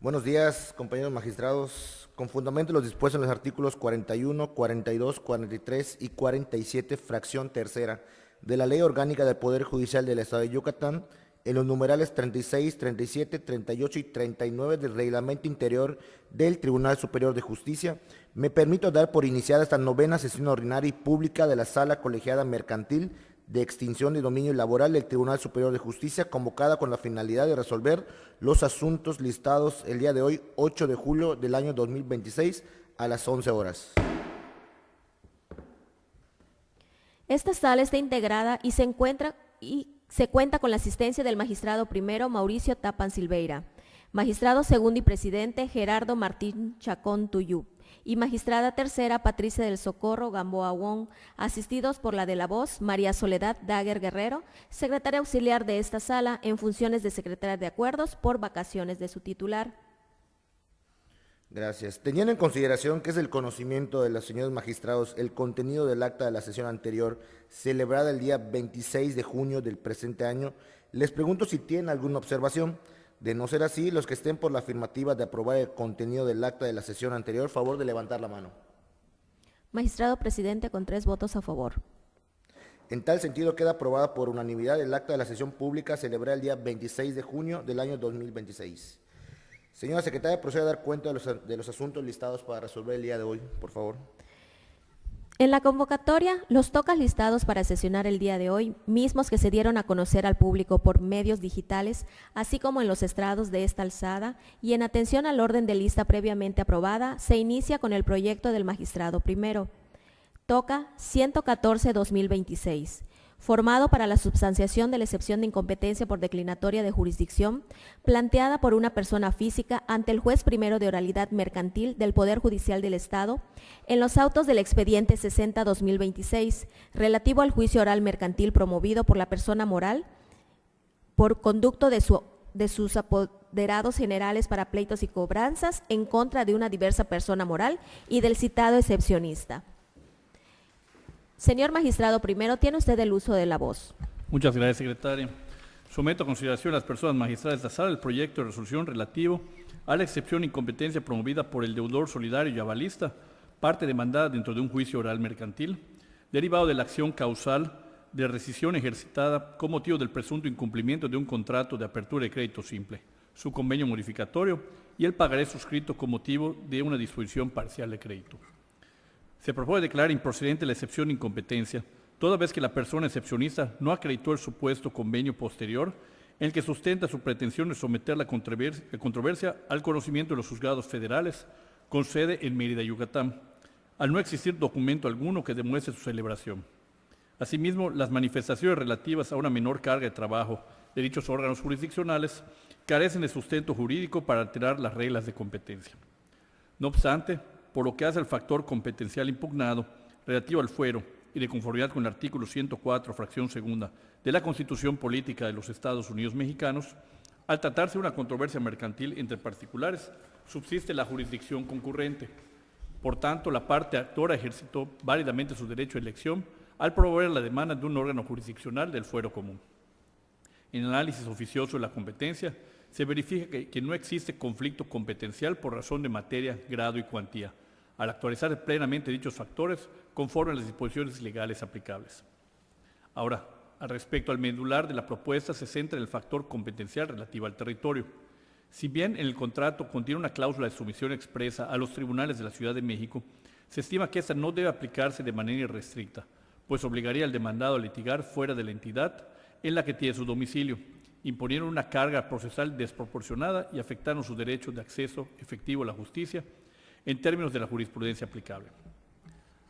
Buenos días, compañeros magistrados. Con fundamento en los dispuestos en los artículos 41, 42, 43 y 47, fracción tercera, de la Ley Orgánica del Poder Judicial del Estado de Yucatán, en los numerales 36, 37, 38 y 39 del Reglamento Interior del Tribunal Superior de Justicia, me permito dar por iniciada esta novena sesión ordinaria y pública de la Sala Colegiada Mercantil de extinción de dominio laboral del Tribunal Superior de Justicia, convocada con la finalidad de resolver los asuntos listados el día de hoy, 8 de julio del año 2026, a las 11 horas. Esta sala está integrada y se cuenta con la asistencia del magistrado primero Mauricio Tapan Silveira, magistrado segundo y presidente Gerardo Martín Chacón Tuyú, y magistrada tercera Patricia del Socorro Gamboa Wong, asistidos por la de la voz María Soledad Daguer Guerrero, secretaria auxiliar de esta sala en funciones de secretaria de acuerdos por vacaciones de su titular. Gracias. Teniendo en consideración que es del conocimiento de los señores magistrados el contenido del acta de la sesión anterior, celebrada el día 26 de junio del presente año, les pregunto si tienen alguna observación. De no ser así, los que estén por la afirmativa de aprobar el contenido del acta de la sesión anterior, favor de levantar la mano. Magistrado presidente con 3 votos a favor. En tal sentido, queda aprobada por unanimidad el acta de la sesión pública celebrada el día 26 de junio del año 2026. Señora secretaria, proceda a dar cuenta de los asuntos listados para resolver el día de hoy, por favor. En la convocatoria, los tocas listados para sesionar el día de hoy, mismos que se dieron a conocer al público por medios digitales, así como en los estrados de esta alzada, y en atención al orden de lista previamente aprobada, se inicia con el proyecto del magistrado primero. Toca 114-2026. Formado para la substanciación de la excepción de incompetencia por declinatoria de jurisdicción, planteada por una persona física ante el juez primero de oralidad mercantil del Poder Judicial del Estado, en los autos del expediente 60-2026, relativo al juicio oral mercantil promovido por la persona moral, por conducto de sus apoderados generales para pleitos y cobranzas en contra de una diversa persona moral y del citado excepcionista. Señor magistrado primero, tiene usted el uso de la voz. Muchas gracias, secretaria. Someto a consideración de las personas magistradas de esta sala el proyecto de resolución relativo a la excepción de incompetencia promovida por el deudor solidario y avalista, parte demandada dentro de un juicio oral mercantil, derivado de la acción causal de rescisión ejercitada con motivo del presunto incumplimiento de un contrato de apertura de crédito simple, su convenio modificatorio y el pagaré suscrito con motivo de una disposición parcial de crédito. Se propone declarar improcedente la excepción de incompetencia, toda vez que la persona excepcionista no acreditó el supuesto convenio posterior en el que sustenta su pretensión de someter la controversia al conocimiento de los juzgados federales con sede en Mérida, Yucatán, al no existir documento alguno que demuestre su celebración. Asimismo, las manifestaciones relativas a una menor carga de trabajo de dichos órganos jurisdiccionales carecen de sustento jurídico para alterar las reglas de competencia. No obstante, por lo que hace al factor competencial impugnado relativo al fuero y de conformidad con el artículo 104, fracción segunda, de la Constitución Política de los Estados Unidos Mexicanos, al tratarse de una controversia mercantil entre particulares, subsiste la jurisdicción concurrente. Por tanto, la parte actora ejercitó válidamente su derecho de elección al promover la demanda de un órgano jurisdiccional del fuero común. En el análisis oficioso de la competencia, se verifica que no existe conflicto competencial por razón de materia, grado y cuantía, al actualizar plenamente dichos factores conforme a las disposiciones legales aplicables. Ahora, al respecto al medular de la propuesta se centra en el factor competencial relativo al territorio. Si bien en el contrato contiene una cláusula de sumisión expresa a los tribunales de la Ciudad de México, se estima que esta no debe aplicarse de manera irrestricta, pues obligaría al demandado a litigar fuera de la entidad en la que tiene su domicilio, imponiendo una carga procesal desproporcionada y afectando su derecho de acceso efectivo a la justicia en términos de la jurisprudencia aplicable.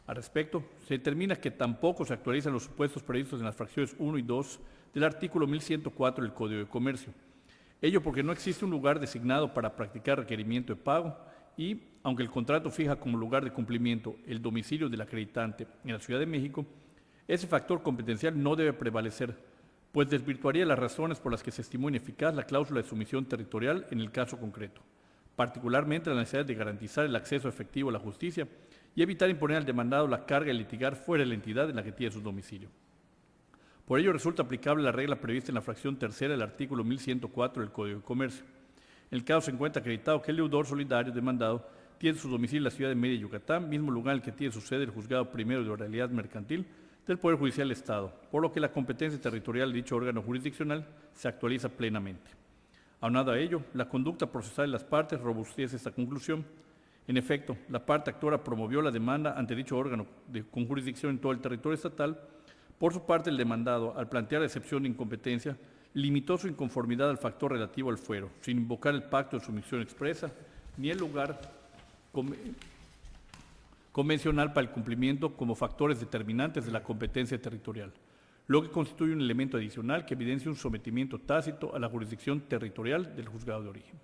Al respecto, se determina que tampoco se actualizan los supuestos previstos en las fracciones 1 y 2 del artículo 1104 del Código de Comercio. Ello porque no existe un lugar designado para practicar requerimiento de pago y, aunque el contrato fija como lugar de cumplimiento el domicilio del acreditante en la Ciudad de México, ese factor competencial no debe prevalecer, pues desvirtuaría las razones por las que se estimó ineficaz la cláusula de sumisión territorial en el caso concreto, particularmente la necesidad de garantizar el acceso efectivo a la justicia y evitar imponer al demandado la carga de litigar fuera de la entidad en la que tiene su domicilio. Por ello resulta aplicable la regla prevista en la fracción tercera del artículo 1104 del Código de Comercio. En el caso se encuentra acreditado que el deudor solidario demandado tiene su domicilio en la ciudad de Mérida, Yucatán, mismo lugar en el que tiene su sede el Juzgado Primero de Oralidad Mercantil del Poder Judicial del Estado, por lo que la competencia territorial de dicho órgano jurisdiccional se actualiza plenamente. Aunado a ello, la conducta procesal de las partes robustece esta conclusión. En efecto, la parte actora promovió la demanda ante dicho órgano con jurisdicción en todo el territorio estatal. Por su parte, el demandado, al plantear la excepción de incompetencia, limitó su inconformidad al factor relativo al fuero, sin invocar el pacto de sumisión expresa ni el lugar convencional para el cumplimiento como factores determinantes de la competencia territorial, lo que constituye un elemento adicional que evidencia un sometimiento tácito a la jurisdicción territorial del juzgado de origen.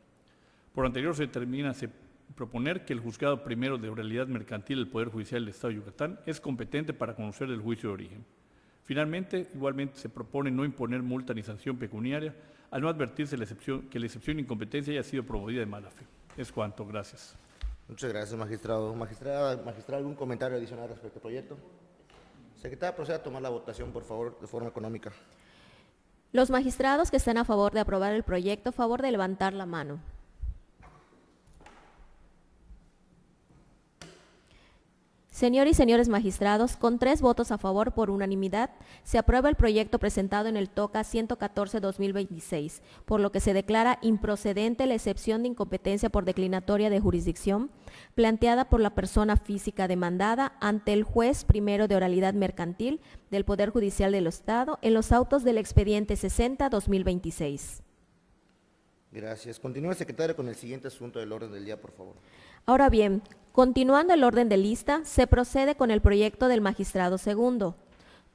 Por anterior se proponer que el Juzgado Primero de Oralidad Mercantil del Poder Judicial del Estado de Yucatán es competente para conocer el juicio de origen. Finalmente, igualmente se propone no imponer multa ni sanción pecuniaria al no advertirse que la excepción de incompetencia haya sido promovida de mala fe. Es cuanto. Gracias. Muchas gracias, magistrado. Magistrada, ¿algún comentario adicional respecto al proyecto? Secretaria, proceda a tomar la votación, por favor, de forma económica. Los magistrados que están a favor de aprobar el proyecto, favor de levantar la mano. Señor y señores magistrados, con 3 votos a favor por unanimidad, se aprueba el proyecto presentado en el TOCA 114-2026, por lo que se declara improcedente la excepción de incompetencia por declinatoria de jurisdicción planteada por la persona física demandada ante el juez primero de oralidad mercantil del Poder Judicial del Estado en los autos del expediente 60-2026. Gracias. Continúa, secretaria, con el siguiente asunto del orden del día, por favor. Ahora bien, continuando el orden de lista, se procede con el proyecto del magistrado segundo,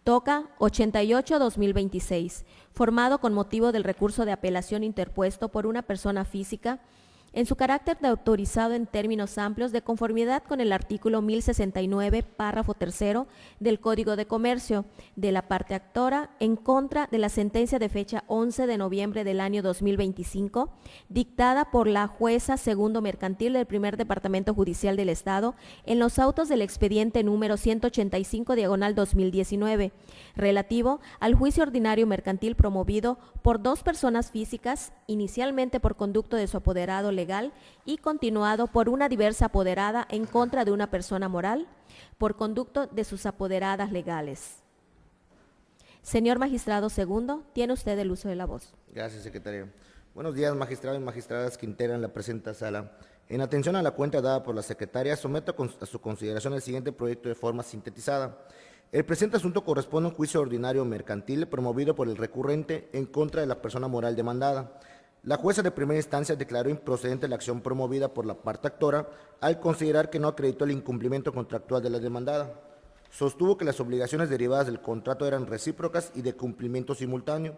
TOCA 88-2026, formado con motivo del recurso de apelación interpuesto por una persona física en su carácter de autorizado en términos amplios de conformidad con el artículo 1069, párrafo tercero del Código de Comercio de la parte actora en contra de la sentencia de fecha 11 de noviembre del año 2025, dictada por la jueza segundo mercantil del primer Departamento Judicial del Estado en los autos del expediente número 185/2019, relativo al juicio ordinario mercantil promovido por 2 personas físicas, inicialmente por conducto de su apoderado legal y continuado por una diversa apoderada en contra de una persona moral por conducto de sus apoderadas legales. Señor magistrado segundo, tiene usted el uso de la voz. Gracias, secretaria. Buenos días, magistrados y magistradas que integran la presente sala. En atención a la cuenta dada por la secretaria, someto a su consideración el siguiente proyecto de forma sintetizada. El presente asunto corresponde a un juicio ordinario mercantil promovido por el recurrente en contra de la persona moral demandada. La jueza de primera instancia declaró improcedente la acción promovida por la parte actora al considerar que no acreditó el incumplimiento contractual de la demandada. Sostuvo que las obligaciones derivadas del contrato eran recíprocas y de cumplimiento simultáneo,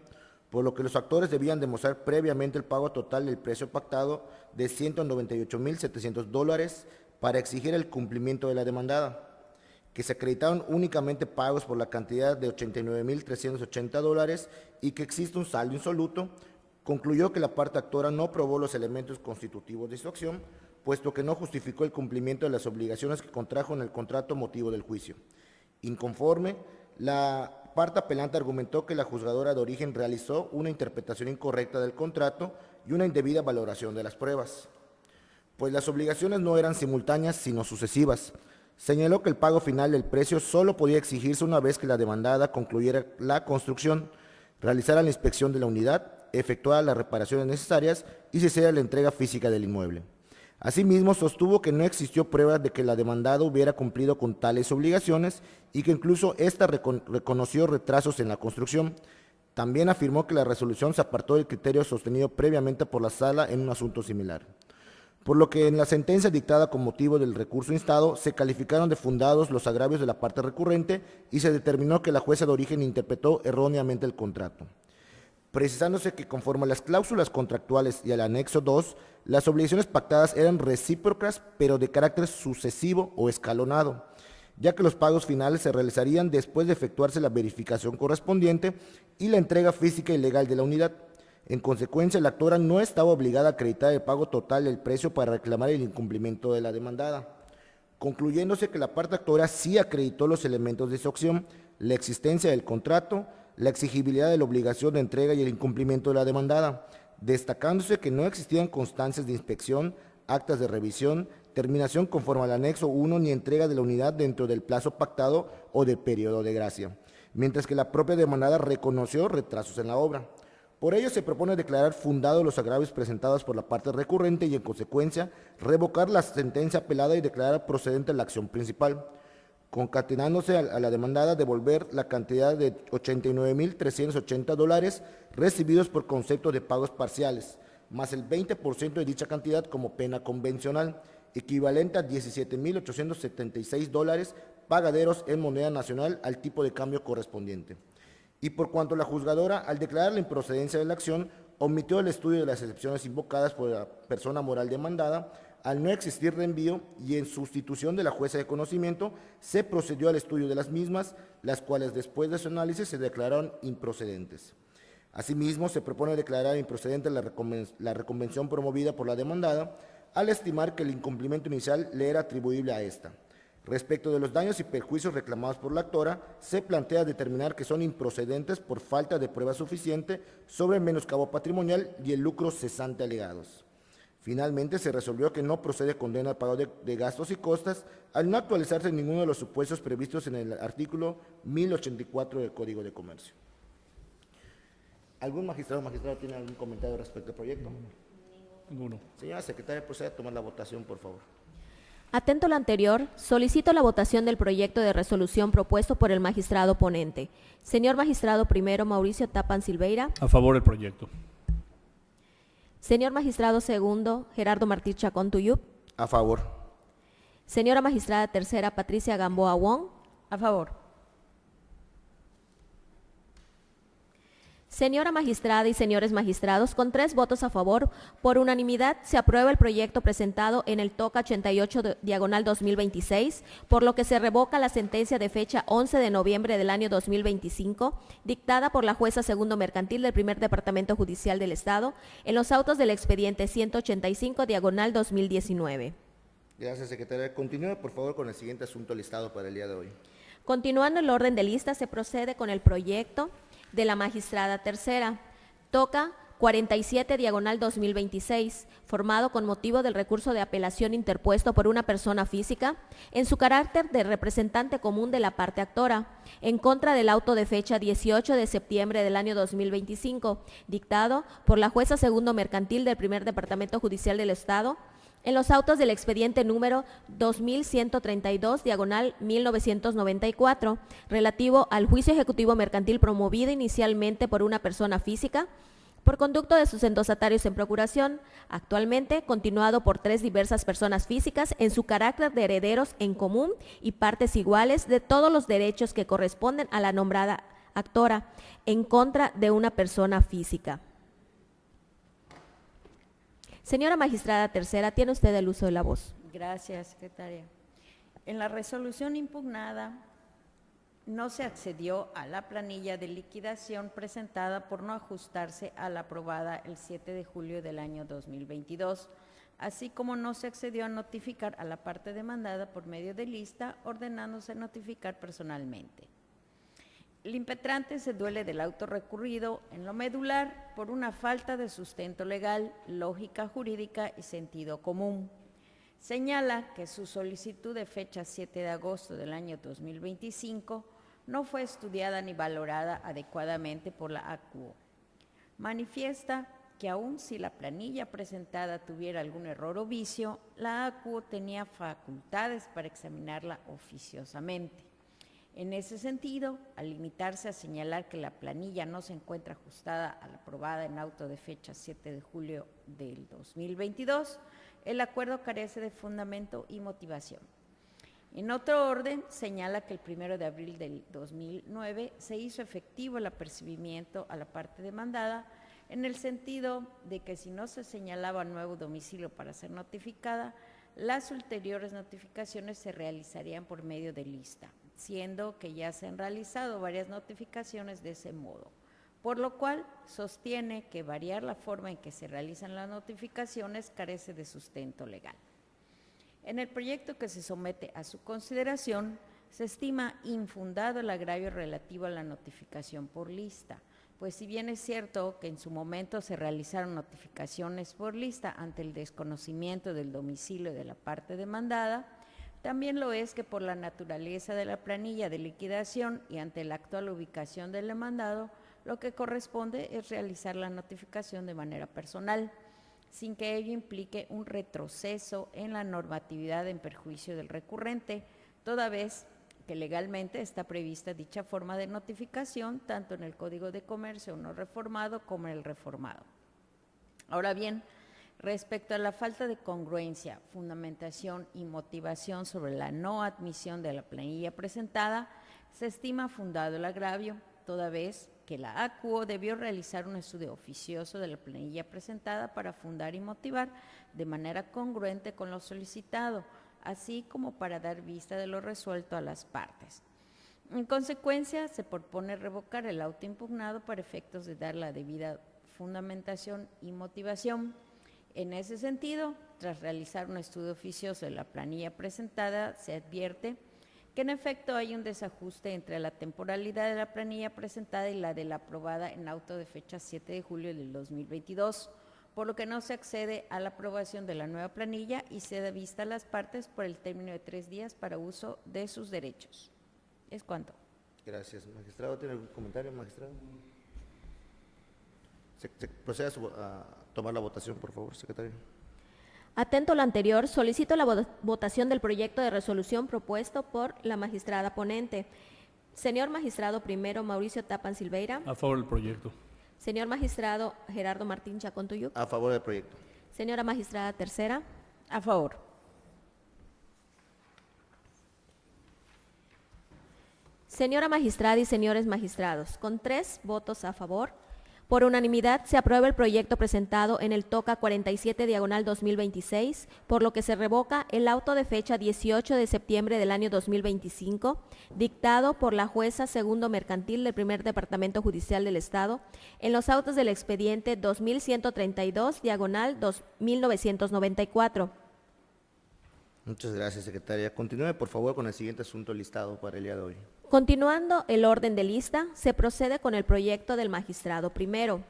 por lo que los actores debían demostrar previamente el pago total del precio pactado de $198,700 para exigir el cumplimiento de la demandada, que se acreditaron únicamente pagos por la cantidad de $89,380 y que existe un saldo insoluto. Concluyó que la parte actora no probó los elementos constitutivos de su acción, puesto que no justificó el cumplimiento de las obligaciones que contrajo en el contrato motivo del juicio. Inconforme, la parte apelante argumentó que la juzgadora de origen realizó una interpretación incorrecta del contrato y una indebida valoración de las pruebas, pues las obligaciones no eran simultáneas sino sucesivas. Señaló que el pago final del precio solo podía exigirse una vez que la demandada concluyera la construcción, realizara la inspección de la unidad, efectuara las reparaciones necesarias y se hiciera la entrega física del inmueble. Asimismo, sostuvo que no existió prueba de que la demandada hubiera cumplido con tales obligaciones y que incluso ésta reconoció retrasos en la construcción. También afirmó que la resolución se apartó del criterio sostenido previamente por la sala en un asunto similar. Por lo que en la sentencia dictada con motivo del recurso instado, se calificaron de fundados los agravios de la parte recurrente y se determinó que la jueza de origen interpretó erróneamente el contrato, precisándose que conforme a las cláusulas contractuales y al anexo 2, las obligaciones pactadas eran recíprocas, pero de carácter sucesivo o escalonado, ya que los pagos finales se realizarían después de efectuarse la verificación correspondiente y la entrega física y legal de la unidad. En consecuencia, la actora no estaba obligada a acreditar el pago total del precio para reclamar el incumplimiento de la demandada, concluyéndose que la parte actora sí acreditó los elementos de su acción, la existencia del contrato, la exigibilidad de la obligación de entrega y el incumplimiento de la demandada, destacándose que no existían constancias de inspección, actas de revisión, terminación conforme al anexo 1 ni entrega de la unidad dentro del plazo pactado o del periodo de gracia, mientras que la propia demandada reconoció retrasos en la obra. Por ello, se propone declarar fundados los agravios presentados por la parte recurrente y, en consecuencia, revocar la sentencia apelada y declarar procedente la acción principal, concatenándose a la demandada devolver la cantidad de $89,380 recibidos por concepto de pagos parciales, más el 20% de dicha cantidad como pena convencional, equivalente a $17,876 pagaderos en moneda nacional al tipo de cambio correspondiente. Y por cuanto la juzgadora, al declarar la improcedencia de la acción, omitió el estudio de las excepciones invocadas por la persona moral demandada, al no existir reenvío y en sustitución de la jueza de conocimiento, se procedió al estudio de las mismas, las cuales después de su análisis se declararon improcedentes. Asimismo, se propone declarar improcedente la reconvención promovida por la demandada, al estimar que el incumplimiento inicial le era atribuible a esta. Respecto de los daños y perjuicios reclamados por la actora, se plantea determinar que son improcedentes por falta de prueba suficiente sobre el menoscabo patrimonial y el lucro cesante alegados. Finalmente, se resolvió que no procede condena al pago de gastos y costas al no actualizarse ninguno de los supuestos previstos en el artículo 1084 del Código de Comercio. ¿Algún magistrado o magistrada tiene algún comentario respecto al proyecto? Ninguno. Señora secretaria, proceda a tomar la votación, por favor. Atento a lo anterior, solicito la votación del proyecto de resolución propuesto por el magistrado ponente. Señor magistrado primero, Mauricio Tapan Silveira. A favor del proyecto. Señor magistrado segundo, Gerardo Martí Chacón Tuyup. A favor. Señora magistrada tercera, Patricia Gamboa Wong. A favor. Señora magistrada y señores magistrados, con 3 votos a favor, por unanimidad se aprueba el proyecto presentado en el TOCA 88/2026, por lo que se revoca la sentencia de fecha 11 de noviembre del año 2025, dictada por la jueza segundo mercantil del Primer Departamento Judicial del Estado, en los autos del expediente 185/2019. Gracias, secretaria. Continúe, por favor, con el siguiente asunto listado para el día de hoy. Continuando el orden de lista, se procede con el proyecto de la magistrada tercera, TOCA 47/2026, formado con motivo del recurso de apelación interpuesto por una persona física, en su carácter de representante común de la parte actora, en contra del auto de fecha 18 de septiembre del año 2025, dictado por la jueza segundo mercantil del Primer Departamento Judicial del Estado, en los autos del expediente número 2132/1994, relativo al juicio ejecutivo mercantil promovido inicialmente por una persona física, por conducto de sus endosatarios en procuración, actualmente continuado por 3 diversas personas físicas en su carácter de herederos en común y partes iguales de todos los derechos que corresponden a la nombrada actora, en contra de una persona física. Señora magistrada tercera, tiene usted el uso de la voz. Gracias, secretaria. En la resolución impugnada no se accedió a la planilla de liquidación presentada por no ajustarse a la aprobada el 7 de julio del año 2022, así como no se accedió a notificar a la parte demandada por medio de lista, ordenándose notificar personalmente. El impetrante se duele del auto recurrido en lo medular por una falta de sustento legal, lógica jurídica y sentido común. Señala que su solicitud de fecha 7 de agosto del año 2025 no fue estudiada ni valorada adecuadamente por la ACUO. Manifiesta que aun si la planilla presentada tuviera algún error o vicio, la ACUO tenía facultades para examinarla oficiosamente. En ese sentido, al limitarse a señalar que la planilla no se encuentra ajustada a la aprobada en auto de fecha 7 de julio del 2022, el acuerdo carece de fundamento y motivación. En otro orden, señala que el 1 de abril del 2009 se hizo efectivo el apercibimiento a la parte demandada en el sentido de que si no se señalaba nuevo domicilio para ser notificada, las ulteriores notificaciones se realizarían por medio de lista, siendo que ya se han realizado varias notificaciones de ese modo, por lo cual sostiene que variar la forma en que se realizan las notificaciones carece de sustento legal. En el proyecto que se somete a su consideración, se estima infundado el agravio relativo a la notificación por lista, pues si bien es cierto que en su momento se realizaron notificaciones por lista ante el desconocimiento del domicilio de la parte demandada, también lo es que por la naturaleza de la planilla de liquidación y ante la actual ubicación del demandado, lo que corresponde es realizar la notificación de manera personal, sin que ello implique un retroceso en la normatividad en perjuicio del recurrente, toda vez que legalmente está prevista dicha forma de notificación tanto en el Código de Comercio no reformado como en el reformado. Ahora bien, respecto a la falta de congruencia, fundamentación y motivación sobre la no admisión de la planilla presentada, se estima fundado el agravio, toda vez que la ACUO debió realizar un estudio oficioso de la planilla presentada para fundar y motivar de manera congruente con lo solicitado, así como para dar vista de lo resuelto a las partes. En consecuencia, se propone revocar el auto impugnado para efectos de dar la debida fundamentación y motivación. En ese sentido, tras realizar un estudio oficioso de la planilla presentada, se advierte que en efecto hay un desajuste entre la temporalidad de la planilla presentada y la de la aprobada en auto de fecha 7 de julio del 2022, por lo que no se accede a la aprobación de la nueva planilla y se da vista a las partes por el término de 3 días para uso de sus derechos. Es cuanto. Gracias, magistrado. ¿Tiene algún comentario, magistrado? Proceda a tomar la votación, por favor, secretario. Atento a lo anterior, solicito la votación del proyecto de resolución propuesto por la magistrada ponente. Señor magistrado primero, Mauricio Tapan Silveira. A favor del proyecto. Señor magistrado Gerardo Martín Chacontuyuc. A favor del proyecto. Señora magistrada tercera. A favor. Señora magistrada y señores magistrados, con 3 votos a favor, por unanimidad se aprueba el proyecto presentado en el TOCA 47/2026, por lo que se revoca el auto de fecha 18 de septiembre del año 2025, dictado por la jueza segundo mercantil del Primer Departamento Judicial del Estado, en los autos del expediente 2132/1994. Muchas gracias, secretaria. Continúe, por favor, con el siguiente asunto listado para el día de hoy. Continuando el orden de lista, se procede con el proyecto del magistrado primero.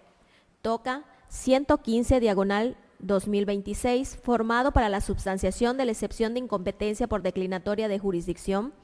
TOCA 115/2026, formado para la substanciación de la excepción de incompetencia por declinatoria de jurisdicción,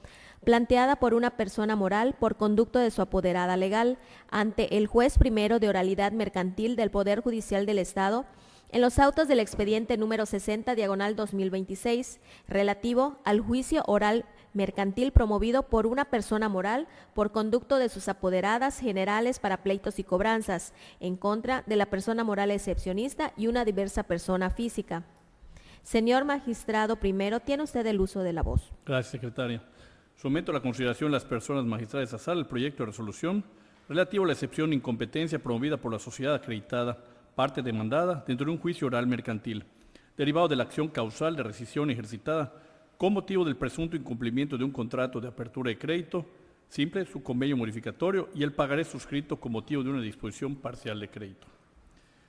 planteada por una persona moral por conducto de su apoderada legal ante el juez primero de oralidad mercantil del Poder Judicial del Estado, en los autos del expediente número 60/2026, relativo al juicio oral mercantil promovido por una persona moral por conducto de sus apoderadas generales para pleitos y cobranzas, en contra de la persona moral excepcionista y una diversa persona física. Señor magistrado primero, tiene usted el uso de la voz. Gracias, secretaria. Someto a la consideración de las personas magistradas de esta sala el proyecto de resolución relativo a la excepción de incompetencia promovida por la sociedad acreditada, parte demandada, dentro de un juicio oral mercantil, derivado de la acción causal de rescisión ejercitada con motivo del presunto incumplimiento de un contrato de apertura de crédito simple, su convenio modificatorio y el pagaré suscrito con motivo de una disposición parcial de crédito.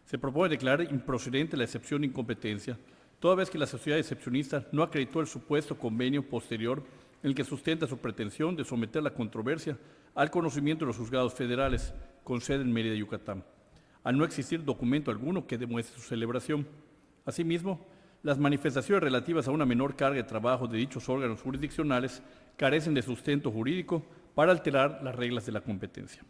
Se propone declarar improcedente la excepción de incompetencia, toda vez que la sociedad excepcionista no acreditó el supuesto convenio posterior en el que sustenta su pretensión de someter la controversia al conocimiento de los juzgados federales con sede en Mérida, Yucatán, al no existir documento alguno que demuestre su celebración. Asimismo, las manifestaciones relativas a una menor carga de trabajo de dichos órganos jurisdiccionales carecen de sustento jurídico para alterar las reglas de la competencia.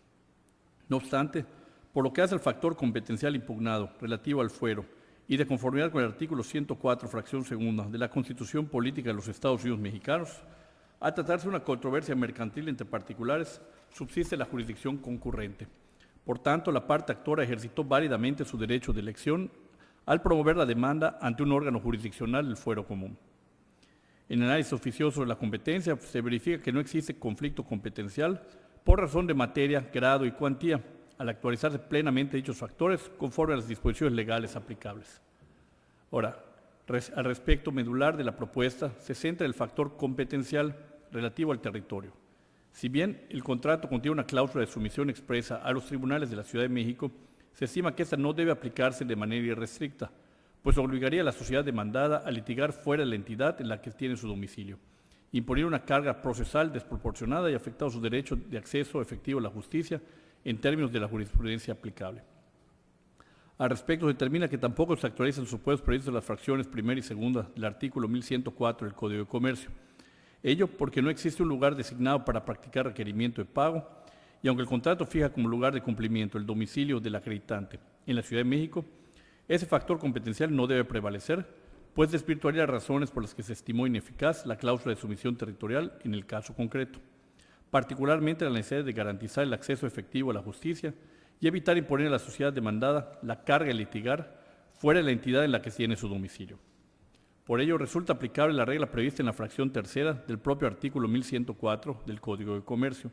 No obstante, por lo que hace al factor competencial impugnado relativo al fuero y de conformidad con el artículo 104, fracción segunda de la Constitución Política de los Estados Unidos Mexicanos, al tratarse de una controversia mercantil entre particulares, subsiste la jurisdicción concurrente. Por tanto, la parte actora ejercitó válidamente su derecho de elección al promover la demanda ante un órgano jurisdiccional del fuero común. En el análisis oficioso de la competencia se verifica que no existe conflicto competencial por razón de materia, grado y cuantía, al actualizarse plenamente dichos factores conforme a las disposiciones legales aplicables. Ahora, al respecto medular de la propuesta se centra el factor competencial relativo al territorio. Si bien el contrato contiene una cláusula de sumisión expresa a los tribunales de la Ciudad de México, se estima que esta no debe aplicarse de manera irrestricta, pues obligaría a la sociedad demandada a litigar fuera de la entidad en la que tiene su domicilio, imponer una carga procesal desproporcionada y afectado su derecho de acceso efectivo a la justicia en términos de la jurisprudencia aplicable. Al respecto, determina que tampoco se actualizan los supuestos previstos en las fracciones primera y segunda del artículo 1104 del Código de Comercio. Ello porque no existe un lugar designado para practicar requerimiento de pago, y aunque el contrato fija como lugar de cumplimiento el domicilio del acreditante en la Ciudad de México, ese factor competencial no debe prevalecer, pues desvirtuaría las razones por las que se estimó ineficaz la cláusula de sumisión territorial en el caso concreto, particularmente la necesidad de garantizar el acceso efectivo a la justicia y evitar imponer a la sociedad demandada la carga de litigar fuera de la entidad en la que tiene su domicilio. Por ello, resulta aplicable la regla prevista en la fracción tercera del propio artículo 1104 del Código de Comercio.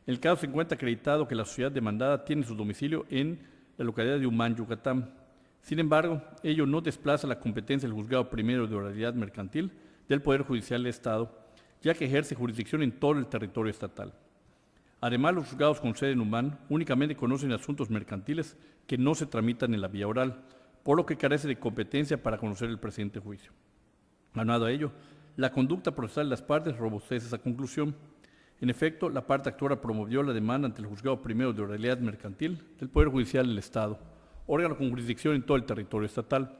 En el caso se encuentra acreditado que la sociedad demandada tiene su domicilio en la localidad de Humán, Yucatán. Sin embargo, ello no desplaza la competencia del Juzgado Primero de Oralidad Mercantil del Poder Judicial del Estado, ya que ejerce jurisdicción en todo el territorio estatal. Además, los juzgados con sede en Humán únicamente conocen asuntos mercantiles que no se tramitan en la vía oral, por lo que carece de competencia para conocer el presente juicio. Aunado a ello, la conducta procesal de las partes robustece esa conclusión. En efecto, la parte actora promovió la demanda ante el Juzgado Primero de Oralidad Mercantil del Poder Judicial del Estado, órgano con jurisdicción en todo el territorio estatal.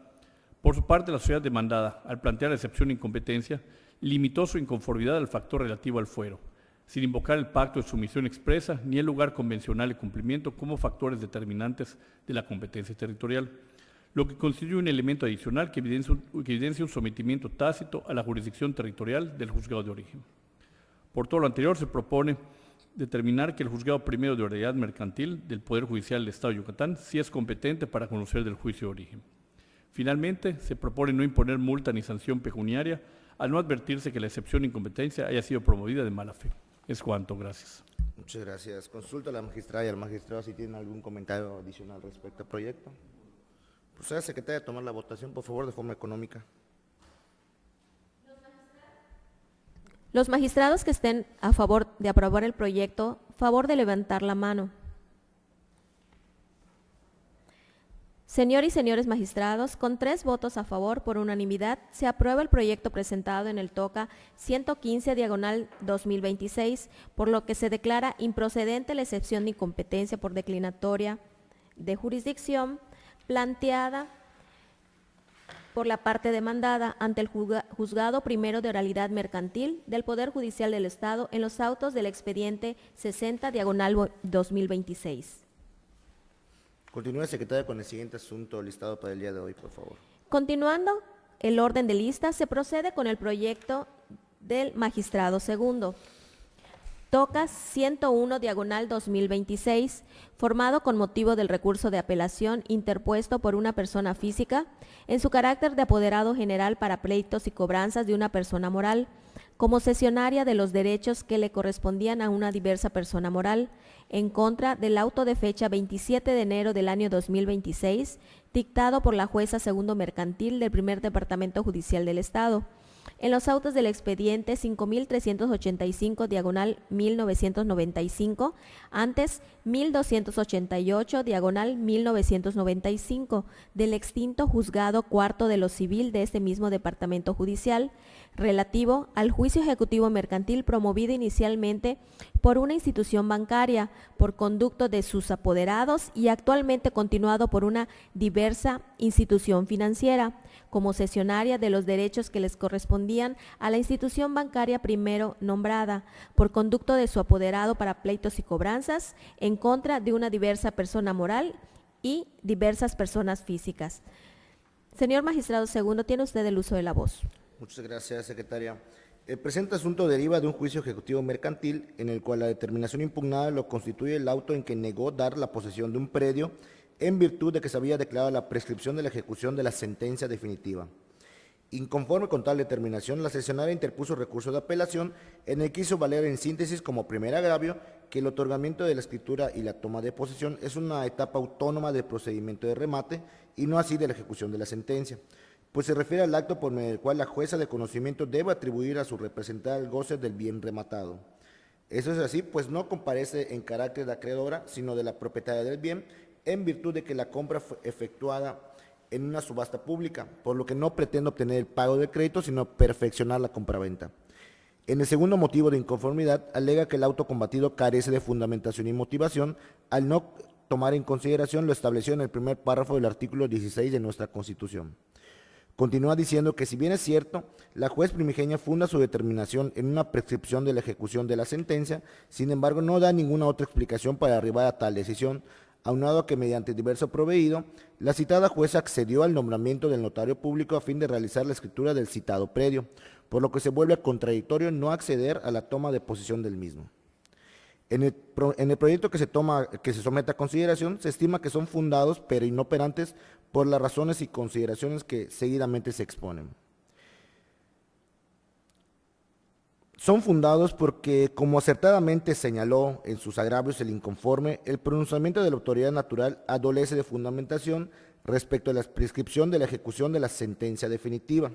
Por su parte, la sociedad demandada, al plantear la excepción de incompetencia, limitó su inconformidad al factor relativo al fuero, sin invocar el pacto de sumisión expresa ni el lugar convencional de cumplimiento como factores determinantes de la competencia territorial, lo que constituye un elemento adicional que evidencia un sometimiento tácito a la jurisdicción territorial del juzgado de origen. Por todo lo anterior, se propone determinar que el Juzgado Primero de Oralidad Mercantil del Poder Judicial del Estado de Yucatán sí es competente para conocer del juicio de origen. Finalmente, se propone no imponer multa ni sanción pecuniaria al no advertirse que la excepción de incompetencia haya sido promovida de mala fe. Es cuanto, gracias. Muchas gracias. Consulto a la magistrada y al magistrado si tienen algún comentario adicional respecto al proyecto. Proceda, secretaria, a tomar la votación, por favor, de forma económica. Los magistrados que estén a favor de aprobar el proyecto, favor de levantar la mano. Señor y señores magistrados, con 3 votos a favor por unanimidad, se aprueba el proyecto presentado en el TOCA 115/2026, por lo que se declara improcedente la excepción de incompetencia por declinatoria de jurisdicción planteada por la parte demandada ante el Juzgado Primero de Oralidad Mercantil del Poder Judicial del Estado en los autos del expediente 60/2026. Continúe, secretaria, con el siguiente asunto listado para el día de hoy, por favor. Continuando el orden de lista, se procede con el proyecto del magistrado segundo. TOCA 101/2026, formado con motivo del recurso de apelación interpuesto por una persona física en su carácter de apoderado general para pleitos y cobranzas de una persona moral, como cesionaria de los derechos que le correspondían a una diversa persona moral, en contra del auto de fecha 27 de enero del año 2026, dictado por la jueza segundo mercantil del Primer Departamento Judicial del Estado, en los autos del expediente 5385/1995, antes 1288/1995, del extinto Juzgado Cuarto de lo Civil de este mismo Departamento Judicial, relativo al juicio ejecutivo mercantil promovido inicialmente por una institución bancaria por conducto de sus apoderados y actualmente continuado por una diversa institución financiera, como cesionaria de los derechos que les correspondían a la institución bancaria primero nombrada, por conducto de su apoderado para pleitos y cobranzas, en contra de una diversa persona moral y diversas personas físicas. Señor magistrado segundo, tiene usted el uso de la voz. Muchas gracias, secretaria. El presente asunto deriva de un juicio ejecutivo mercantil en el cual la determinación impugnada lo constituye el auto en que negó dar la posesión de un predio en virtud de que se había declarado la prescripción de la ejecución de la sentencia definitiva. Inconforme con tal determinación, la sesionaria interpuso recurso de apelación en el que hizo valer en síntesis como primer agravio que el otorgamiento de la escritura y la toma de posesión es una etapa autónoma del procedimiento de remate y no así de la ejecución de la sentencia, pues se refiere al acto por medio del cual la jueza de conocimiento debe atribuir a su representante el goce del bien rematado. Eso es así, pues no comparece en carácter de acreedora, sino de la propietaria del bien, en virtud de que la compra fue efectuada en una subasta pública, por lo que no pretende obtener el pago del crédito, sino perfeccionar la compraventa. En el segundo motivo de inconformidad, alega que el auto combatido carece de fundamentación y motivación al no tomar en consideración lo establecido en el primer párrafo del artículo 16 de nuestra Constitución. Continúa diciendo que si bien es cierto, la juez primigenia funda su determinación en una prescripción de la ejecución de la sentencia, sin embargo no da ninguna otra explicación para arribar a tal decisión, aunado a que mediante diverso proveído, la citada jueza accedió al nombramiento del notario público a fin de realizar la escritura del citado predio, por lo que se vuelve contradictorio no acceder a la toma de posesión del mismo. En el proyecto que se somete a consideración, se estima que son fundados pero inoperantes por las razones y consideraciones que seguidamente se exponen. Son fundados porque, como acertadamente señaló en sus agravios el inconforme, el pronunciamiento de la autoridad natural adolece de fundamentación respecto a la prescripción de la ejecución de la sentencia definitiva,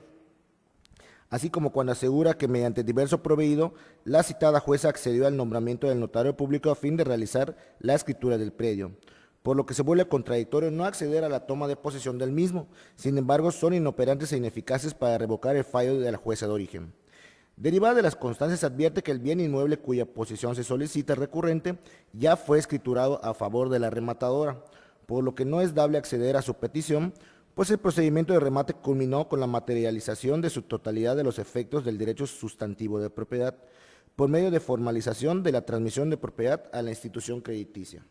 así como cuando asegura que mediante diverso proveído, la citada jueza accedió al nombramiento del notario público a fin de realizar la escritura del predio, por lo que se vuelve contradictorio no acceder a la toma de posesión del mismo. Sin embargo, son inoperantes e ineficaces para revocar el fallo de la jueza de origen. Derivada de las constancias, advierte que el bien inmueble cuya posesión se solicita recurrente ya fue escriturado a favor de la rematadora, por lo que no es dable acceder a su petición, pues el procedimiento de remate culminó con la materialización de su totalidad de los efectos del derecho sustantivo de propiedad, por medio de formalización de la transmisión de propiedad a la institución crediticia.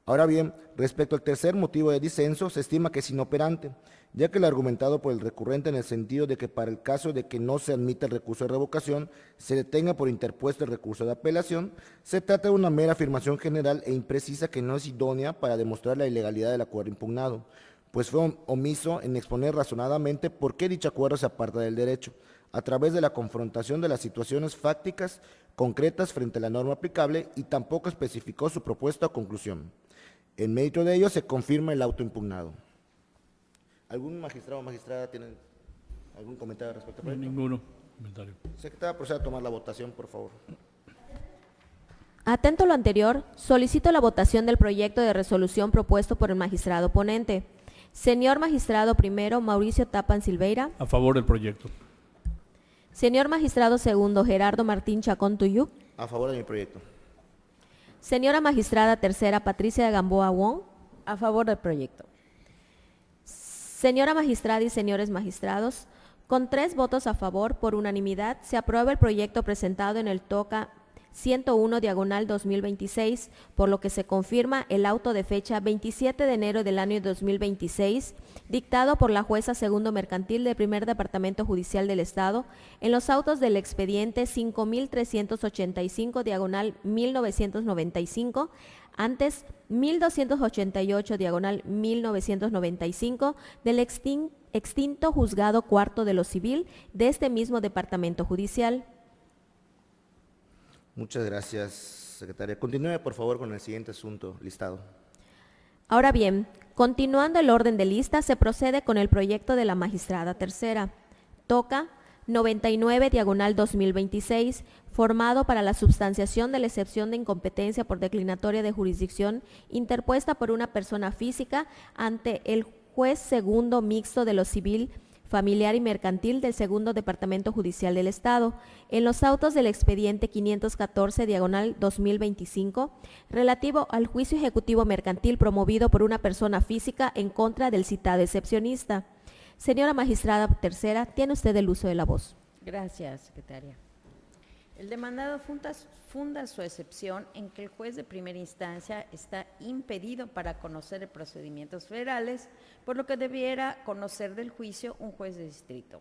Ahora bien, respecto al tercer motivo de disenso, se estima que es inoperante, ya que el argumentado por el recurrente en el sentido de que para el caso de que no se admita el recurso de revocación, se detenga por interpuesto el recurso de apelación, se trata de una mera afirmación general e imprecisa que no es idónea para demostrar la ilegalidad del acuerdo impugnado, pues fue omiso en exponer razonadamente por qué dicho acuerdo se aparta del derecho, a través de la confrontación de las situaciones fácticas concretas frente a la norma aplicable, y tampoco especificó su propuesta o conclusión. En mérito de ello se confirma el auto impugnado. ¿Algún magistrado o magistrada tiene algún comentario respecto a No hay esto? ninguno comentario. Secretaria, proceda a tomar la votación, por favor. Atento a lo anterior, solicito la votación del proyecto de resolución propuesto por el magistrado ponente. Señor magistrado primero, Mauricio Tapan Silveira. A favor del proyecto. Señor magistrado segundo, Gerardo Martín Chacón Tuyú. A favor de mi proyecto. Señora magistrada tercera, Patricia de Gamboa Wong. A favor del proyecto. Señora magistrada y señores magistrados, con 3 votos a favor, por unanimidad, se aprueba el proyecto presentado en el TOCA 101/2026, por lo que se confirma el auto de fecha 27 de enero del año 2026, dictado por la jueza segundo mercantil del primer departamento judicial del Estado, en los autos del expediente 5385/1995, antes 1288/1995, del extinto juzgado cuarto de lo civil de este mismo departamento judicial. Muchas gracias, secretaria. Continúe, por favor, con el siguiente asunto listado. Ahora bien, continuando el orden de lista, se procede con el proyecto de la magistrada tercera. Toca 99/2026, formado para la substanciación de la excepción de incompetencia por declinatoria de jurisdicción interpuesta por una persona física ante el juez segundo mixto de lo civil, familiar y mercantil del segundo departamento judicial del Estado, en los autos del expediente 514/2025, relativo al juicio ejecutivo mercantil promovido por una persona física en contra del citado excepcionista. Señora magistrada tercera, tiene usted el uso de la voz. Gracias, secretaria. El demandado funda su excepción en que el juez de primera instancia está impedido para conocer de procedimientos federales, por lo que debiera conocer del juicio un juez de distrito.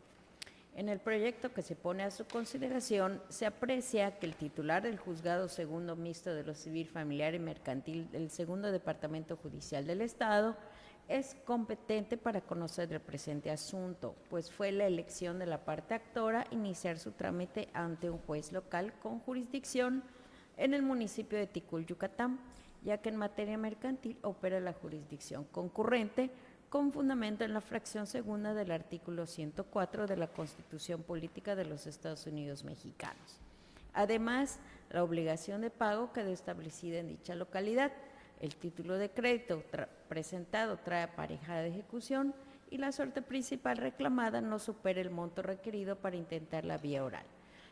En el proyecto que se pone a su consideración, se aprecia que el titular del juzgado segundo mixto de lo civil, familiar y mercantil del segundo departamento judicial del Estado es competente para conocer del presente asunto, pues fue la elección de la parte actora iniciar su trámite ante un juez local con jurisdicción en el municipio de Ticul, Yucatán, ya que en materia mercantil opera la jurisdicción concurrente con fundamento en la fracción segunda del artículo 104 de la Constitución Política de los Estados Unidos Mexicanos. Además, la obligación de pago quedó establecida en dicha localidad. El título de crédito presentado trae aparejada de ejecución y la suerte principal reclamada no supera el monto requerido para intentar la vía oral.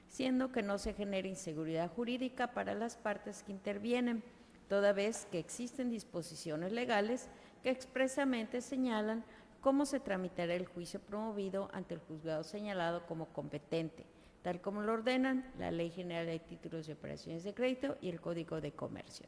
siendo que no se genere inseguridad jurídica para las partes que intervienen, toda vez que existen disposiciones legales que expresamente señalan cómo se tramitará el juicio promovido ante el juzgado señalado como competente, tal como lo ordenan la Ley General de Títulos y Operaciones de Crédito y el Código de Comercio,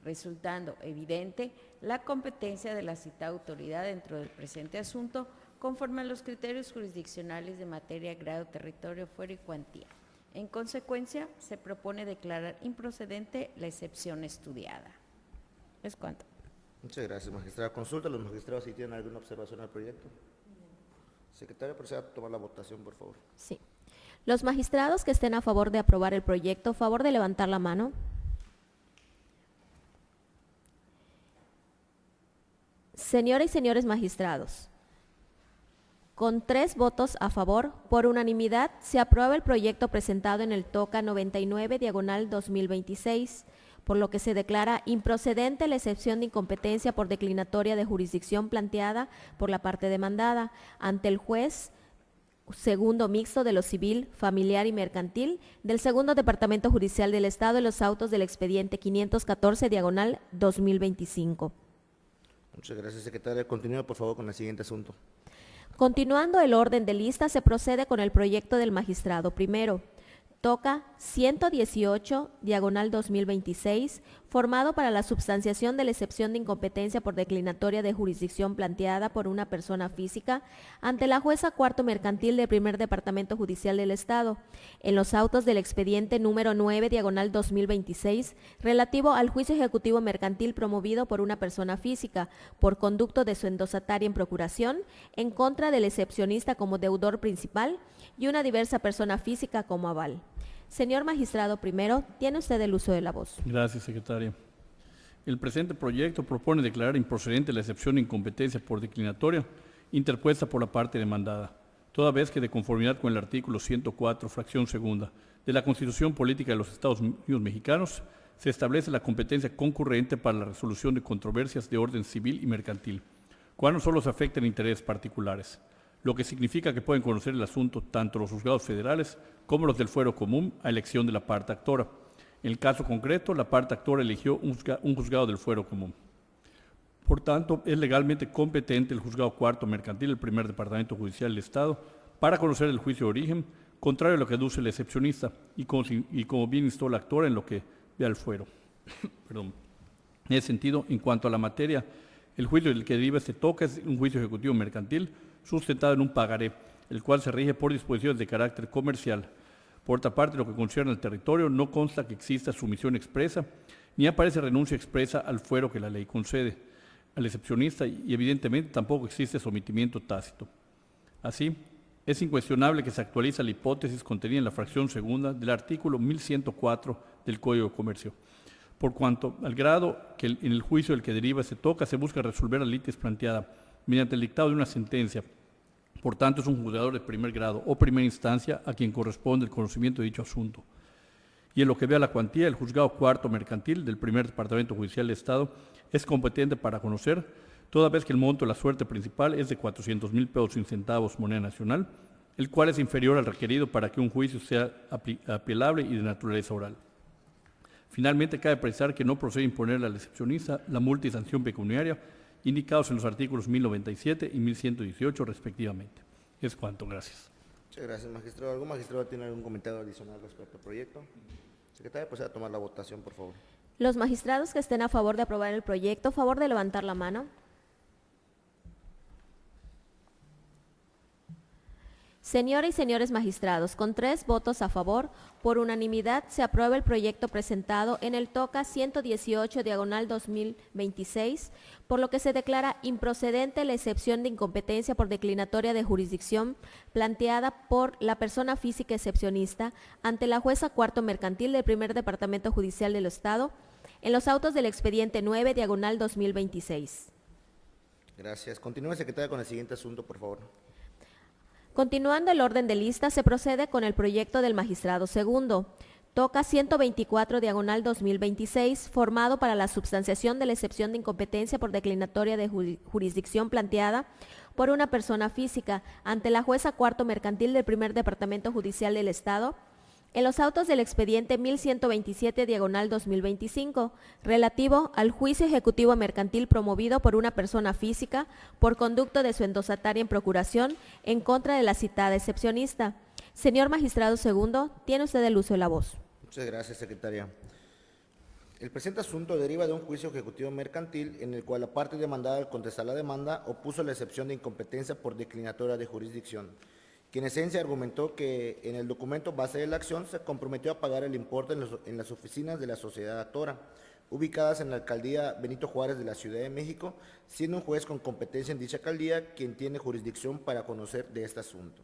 resultando evidente la competencia de la citada autoridad dentro del presente asunto conforme a los criterios jurisdiccionales de materia, grado, territorio, fuero y cuantía. En consecuencia, se propone declarar improcedente la excepción estudiada. Es cuanto. Muchas gracias, magistrada. Consulta a los magistrados si tienen alguna observación al proyecto. Secretaria, proceda a tomar la votación, por favor. Sí. Los magistrados que estén a favor de aprobar el proyecto, favor de levantar la mano. Señoras y señores magistrados, con 3 votos a favor, por unanimidad, se aprueba el proyecto presentado en el TOCA 99/2026, por lo que se declara improcedente la excepción de incompetencia por declinatoria de jurisdicción planteada por la parte demandada ante el juez segundo mixto de lo civil, familiar y mercantil del Segundo Departamento Judicial del Estado en los autos del expediente 514/2025. Muchas gracias, secretaria. Continúe, por favor, con el siguiente asunto. Continuando el orden de lista, se procede con el proyecto del magistrado primero. TOCA 118/2026, formado para la substanciación de la excepción de incompetencia por declinatoria de jurisdicción planteada por una persona física ante la jueza cuarto mercantil del Primer Departamento Judicial del Estado, en los autos del expediente número 9/2026, relativo al juicio ejecutivo mercantil promovido por una persona física, por conducto de su endosataria en procuración, en contra del excepcionista como deudor principal y una diversa persona física como aval. Señor magistrado primero, tiene usted el uso de la voz. Gracias, secretaria. El presente proyecto propone declarar improcedente la excepción de incompetencia por declinatoria interpuesta por la parte demandada, toda vez que de conformidad con el artículo 104, fracción segunda, de la Constitución Política de los Estados Unidos Mexicanos, se establece la competencia concurrente para la resolución de controversias de orden civil y mercantil, cuando solo se afecten intereses particulares, lo que significa que pueden conocer el asunto tanto los juzgados federales como los del fuero común a elección de la parte actora. En el caso concreto, la parte actora eligió un juzgado del fuero común. Por tanto, es legalmente competente el juzgado cuarto mercantil del Primer Departamento Judicial del Estado para conocer el juicio de origen, contrario a lo que aduce el excepcionista y como bien instó la actora en lo que ve al fuero. Perdón. En ese sentido, en cuanto a la materia, el juicio del que deriva este TOCA es un juicio ejecutivo mercantil sustentado en un pagaré, el cual se rige por disposiciones de carácter comercial. Por otra parte, lo que concierne al territorio, no consta que exista sumisión expresa, ni aparece renuncia expresa al fuero que la ley concede al excepcionista y evidentemente tampoco existe sometimiento tácito. Así, es incuestionable que se actualiza la hipótesis contenida en la fracción segunda del artículo 1104 del Código de Comercio, por cuanto al grado que en el juicio del que deriva se toca se busca resolver la litis planteada mediante el dictado de una sentencia. Por tanto, es un juzgador de primer grado o primera instancia a quien corresponde el conocimiento de dicho asunto. Y en lo que ve a la cuantía, el juzgado cuarto mercantil del Primer Departamento Judicial del Estado es competente para conocer, toda vez que el monto de la suerte principal es de 400,000 pesos sin centavos moneda nacional, el cual es inferior al requerido para que un juicio sea apelable y de naturaleza oral. Finalmente, cabe precisar que no procede imponerle al excepcionista la multa y sanción pecuniaria indicados en los artículos 1097 y 1118 respectivamente. Es cuanto, gracias. Muchas gracias, magistrado. ¿Algún magistrado tiene algún comentario adicional respecto al proyecto? Secretaria, proceda a tomar la votación, por favor. Los magistrados que estén a favor de aprobar el proyecto, favor de levantar la mano. Señoras y señores magistrados, con 3 votos a favor, por unanimidad se aprueba el proyecto presentado en el TOCA 118/2026, por lo que se declara improcedente la excepción de incompetencia por declinatoria de jurisdicción planteada por la persona física excepcionista ante la jueza cuarto mercantil del Primer Departamento Judicial del Estado en los autos del expediente 9/2026. Gracias. Continúe, secretaria, con el siguiente asunto, por favor. Continuando el orden de lista, se procede con el proyecto del magistrado segundo. TOCA 124/2026, formado para la substanciación de la excepción de incompetencia por declinatoria de jurisdicción planteada por una persona física ante la jueza cuarto mercantil del Primer Departamento Judicial del Estado En los autos del expediente 1127/2025, relativo al juicio ejecutivo mercantil promovido por una persona física por conducto de su endosataria en procuración en contra de la citada excepcionista. Señor magistrado segundo, tiene usted el uso de la voz. Muchas gracias, secretaria. El presente asunto deriva de un juicio ejecutivo mercantil en el cual la parte demandada, al contestar la demanda, opuso la excepción de incompetencia por declinatoria de jurisdicción, que en esencia argumentó que en el documento base de la acción se comprometió a pagar el importe en las oficinas de la sociedad actora, ubicadas en la alcaldía Benito Juárez de la Ciudad de México, siendo un juez con competencia en dicha alcaldía quien tiene jurisdicción para conocer de este asunto.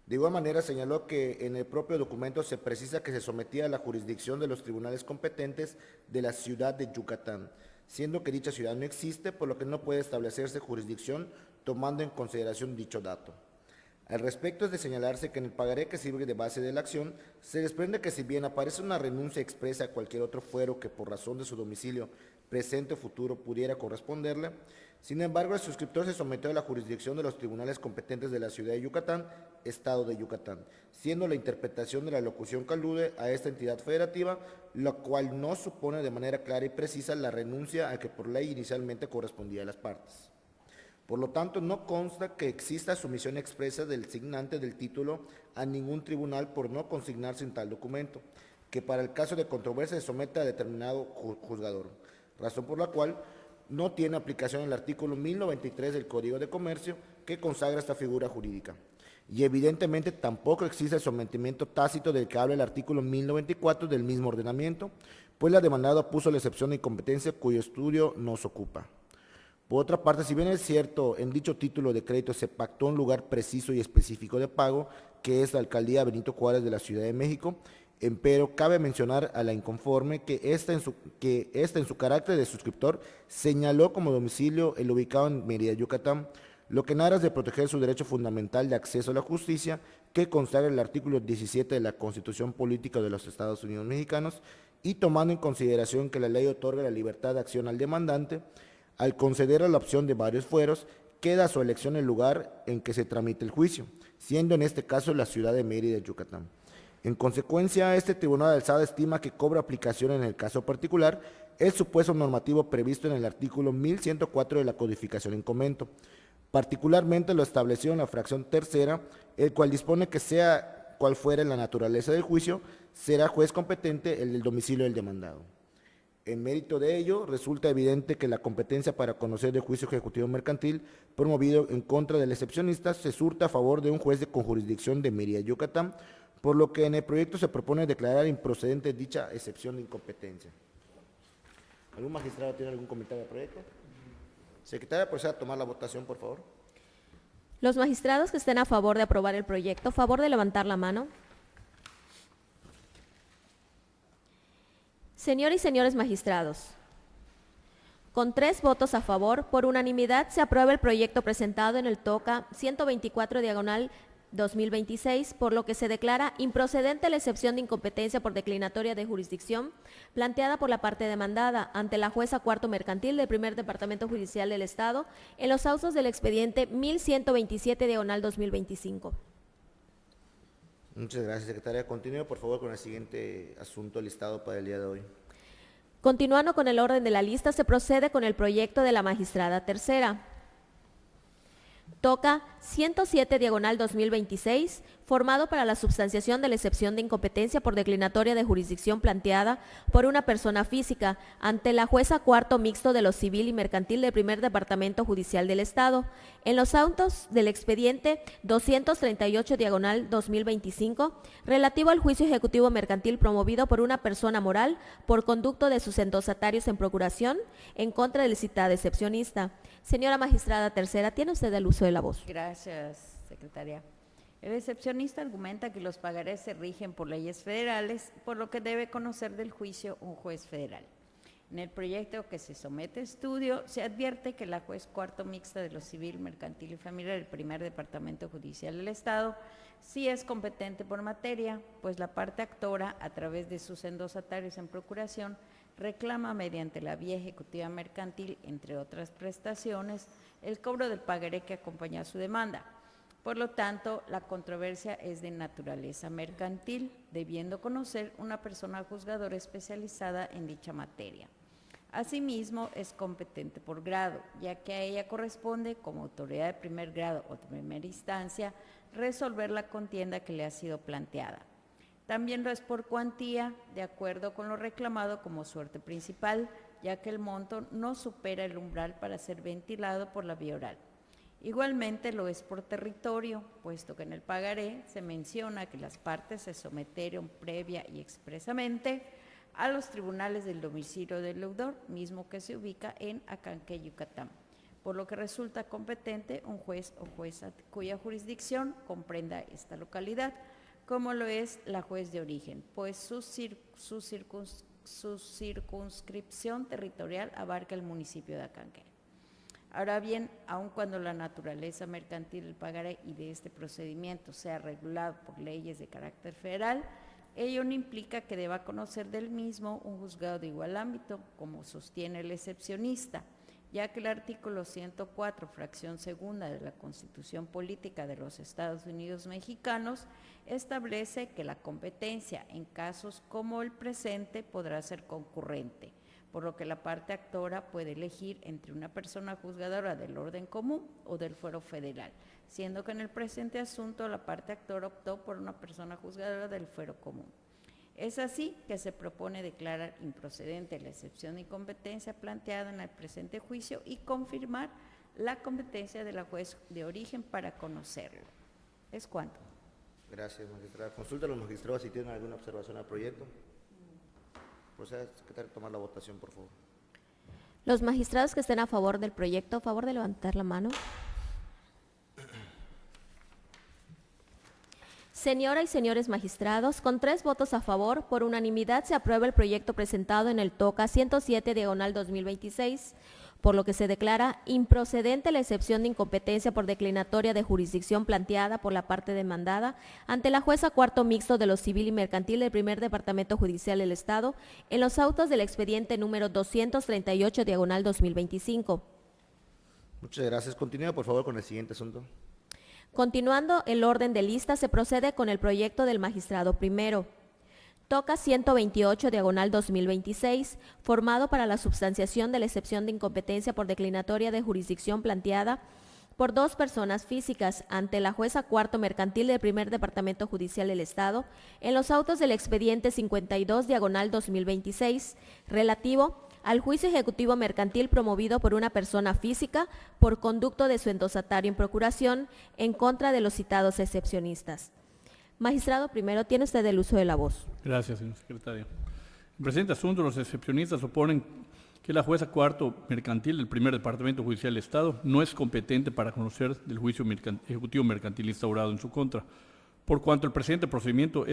De igual manera, señaló que en el propio documento se precisa que se sometía a la jurisdicción de los tribunales competentes de la ciudad de Yucatán, siendo que dicha ciudad no existe, por lo que no puede establecerse jurisdicción tomando en consideración dicho dato. Al respecto es de señalarse que en el pagaré que sirve de base de la acción se desprende que si bien aparece una renuncia expresa a cualquier otro fuero que por razón de su domicilio presente o futuro pudiera corresponderle, sin embargo el suscriptor se sometió a la jurisdicción de los tribunales competentes de la ciudad de Yucatán, estado de Yucatán, siendo la interpretación de la locución que alude a esta entidad federativa, lo cual no supone de manera clara y precisa la renuncia a que por ley inicialmente correspondía a las partes. Por lo tanto, no consta que exista sumisión expresa del signante del título a ningún tribunal por no consignarse en tal documento, que para el caso de controversia se someta a determinado juzgador, razón por la cual no tiene aplicación el artículo 1093 del Código de Comercio que consagra esta figura jurídica. Y evidentemente tampoco existe el sometimiento tácito del que habla el artículo 1094 del mismo ordenamiento, pues la demandada puso la excepción de incompetencia cuyo estudio nos ocupa. Por otra parte, si bien es cierto, en dicho título de crédito se pactó un lugar preciso y específico de pago, que es la alcaldía Benito Juárez de la Ciudad de México, empero cabe mencionar a la inconforme que esta en su carácter de suscriptor señaló como domicilio el ubicado en Mérida, Yucatán, lo que en aras de proteger su derecho fundamental de acceso a la justicia, que consagra el artículo 17 de la Constitución Política de los Estados Unidos Mexicanos, y tomando en consideración que la ley otorga la libertad de acción al demandante, al conceder la opción de varios fueros, queda a su elección el lugar en que se tramite el juicio, siendo en este caso la ciudad de Mérida, Yucatán. En consecuencia, este tribunal de alzada estima que cobra aplicación en el caso particular el supuesto normativo previsto en el artículo 1104 de la Codificación en Comento, particularmente lo establecido en la fracción tercera, el cual dispone que sea cual fuera la naturaleza del juicio, será juez competente el del domicilio del demandado. En mérito de ello, resulta evidente que la competencia para conocer del juicio ejecutivo mercantil promovido en contra del excepcionista se surta a favor de un juez con jurisdicción de Mérida, Yucatán, por lo que en el proyecto se propone declarar improcedente dicha excepción de incompetencia. ¿Algún magistrado tiene algún comentario al proyecto? Secretaria, proceda a tomar la votación, por favor. Los magistrados que estén a favor de aprobar el proyecto, favor de levantar la mano. Señor y señores magistrados, con 3 votos a favor, por unanimidad se aprueba el proyecto presentado en el TOCA 124/2026, por lo que se declara improcedente la excepción de incompetencia por declinatoria de jurisdicción planteada por la parte demandada ante la jueza cuarto mercantil del primer departamento judicial del Estado en los autos del expediente 1127/2025. Muchas gracias, secretaria. Continúe, por favor, con el siguiente asunto listado para el día de hoy. Continuando con el orden de la lista, se procede con el proyecto de la magistrada tercera. Toca 107/2026, formado para la substanciación de la excepción de incompetencia por declinatoria de jurisdicción planteada por una persona física ante la jueza cuarto mixto de lo civil y mercantil del primer departamento judicial del Estado, en los autos del expediente 238/2025, relativo al juicio ejecutivo mercantil promovido por una persona moral por conducto de sus endosatarios en procuración en contra del citado excepcionista. Señora magistrada tercera, tiene usted el uso de la voz. Gracias, secretaria. El excepcionista argumenta que los pagarés se rigen por leyes federales, por lo que debe conocer del juicio un juez federal. En el proyecto que se somete a estudio, se advierte que la juez cuarto mixta de lo civil, mercantil y familiar del primer departamento judicial del Estado sí es competente por materia, pues la parte actora, a través de sus endosatarios en procuración, reclama mediante la vía ejecutiva mercantil, entre otras prestaciones, el cobro del pagaré que acompaña a su demanda. Por lo tanto, la controversia es de naturaleza mercantil, debiendo conocer una persona juzgadora especializada en dicha materia. Asimismo, es competente por grado, ya que a ella corresponde, como autoridad de primer grado o de primera instancia, resolver la contienda que le ha sido planteada. También lo es por cuantía, de acuerdo con lo reclamado como suerte principal, ya que el monto no supera el umbral para ser ventilado por la vía oral. Igualmente lo es por territorio, puesto que en el pagaré se menciona que las partes se sometieron previa y expresamente a los tribunales del domicilio del deudor, mismo que se ubica en Acanqué, Yucatán, por lo que resulta competente un juez o jueza cuya jurisdicción comprenda esta localidad, como lo es la juez de origen, pues su circunscripción territorial abarca el municipio de Acanqué. Ahora bien, aun cuando la naturaleza mercantil del pagaré y de este procedimiento sea regulado por leyes de carácter federal, ello no implica que deba conocer del mismo un juzgado de igual ámbito, como sostiene el excepcionista, ya que el artículo 104, fracción segunda de la Constitución Política de los Estados Unidos Mexicanos, establece que la competencia en casos como el presente podrá ser concurrente, por lo que la parte actora puede elegir entre una persona juzgadora del orden común o del fuero federal, siendo que en el presente asunto la parte actora optó por una persona juzgadora del fuero común. Es así que se propone declarar improcedente la excepción de incompetencia planteada en el presente juicio y confirmar la competencia de la juez de origen para conocerlo. ¿Es cuanto? Gracias, magistrada. Consulta a los magistrados si tienen alguna observación al proyecto. Proceda, secretario, a tomar la votación, por favor. Los magistrados que estén a favor del proyecto, a favor de levantar la mano. Señoras y señores magistrados, con 3 votos a favor, por unanimidad se aprueba el proyecto presentado en el TOCA 107/2026, por lo que se declara improcedente la excepción de incompetencia por declinatoria de jurisdicción planteada por la parte demandada ante la jueza cuarto mixto de lo civil y mercantil del primer departamento judicial del Estado en los autos del expediente número 238/2025. Muchas gracias. Continúa, por favor, con el siguiente asunto. Continuando el orden de lista, se procede con el proyecto del magistrado primero. TOCA 128/2026, formado para la substanciación de la excepción de incompetencia por declinatoria de jurisdicción planteada por 2 personas físicas ante la jueza cuarto mercantil del primer departamento judicial del Estado en los autos del expediente 52/2026, relativo al juicio ejecutivo mercantil promovido por una persona física por conducto de su endosatario en procuración en contra de los citados excepcionistas. Magistrado primero, tiene usted el uso de la voz. Gracias, señor secretario. En presente asunto, los excepcionistas oponen que la jueza cuarto mercantil del primer departamento judicial del Estado no es competente para conocer del juicio ejecutivo mercantil instaurado en su contra, por cuanto el presente procedimiento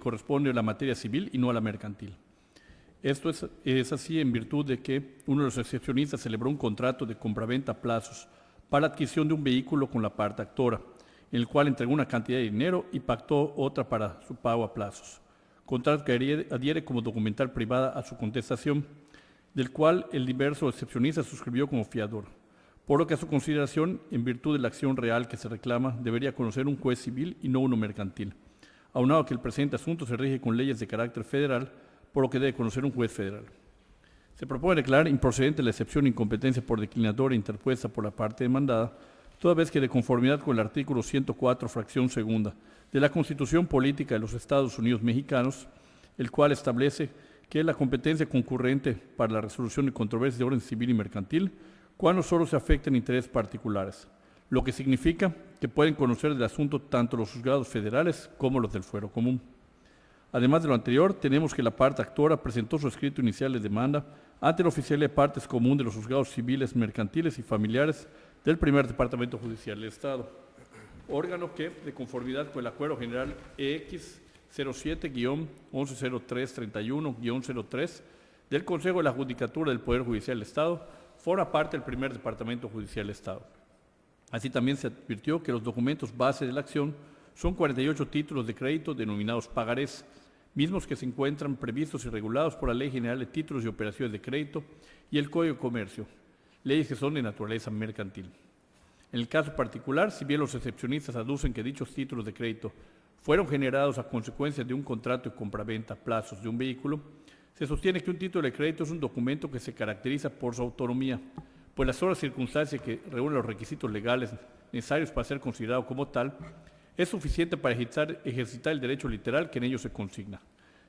corresponde a la materia civil y no a la mercantil. Esto es así en virtud de que uno de los excepcionistas celebró un contrato de compraventa a plazos para la adquisición de un vehículo con la parte actora, en el cual entregó una cantidad de dinero y pactó otra para su pago a plazos. Contrato que adhiere como documental privada a su contestación, del cual el diverso excepcionista suscribió como fiador, por lo que a su consideración, en virtud de la acción real que se reclama, debería conocer un juez civil y no uno mercantil, aunado que el presente asunto se rige con leyes de carácter federal, por lo que debe conocer un juez federal. Se propone declarar improcedente la excepción de incompetencia por declinatoria interpuesta por la parte demandada, toda vez que de conformidad con el artículo 104, fracción segunda, de la Constitución Política de los Estados Unidos Mexicanos, el cual establece que la competencia concurrente para la resolución de controversias de orden civil y mercantil, cuando solo se afecten intereses particulares, lo que significa que pueden conocer del asunto tanto los juzgados federales como los del fuero común. Además de lo anterior, tenemos que la parte actora presentó su escrito inicial de demanda ante el oficial de partes común de los juzgados civiles, mercantiles y familiares del primer departamento judicial del Estado, órgano que, de conformidad con el Acuerdo General EX 07-110331-03 del Consejo de la Judicatura del Poder Judicial del Estado, forma parte del primer departamento judicial del Estado. Así también se advirtió que los documentos base de la acción son 48 títulos de crédito denominados pagarés, mismos que se encuentran previstos y regulados por la Ley General de Títulos y Operaciones de Crédito y el Código de Comercio, leyes que son de naturaleza mercantil. En el caso particular, si bien los excepcionistas aducen que dichos títulos de crédito fueron generados a consecuencia de un contrato de compraventa a plazos de un vehículo, se sostiene que un título de crédito es un documento que se caracteriza por su autonomía, pues la sola circunstancia que reúne los requisitos legales necesarios para ser considerado como tal es suficiente para ejercitar el derecho literal que en ello se consigna,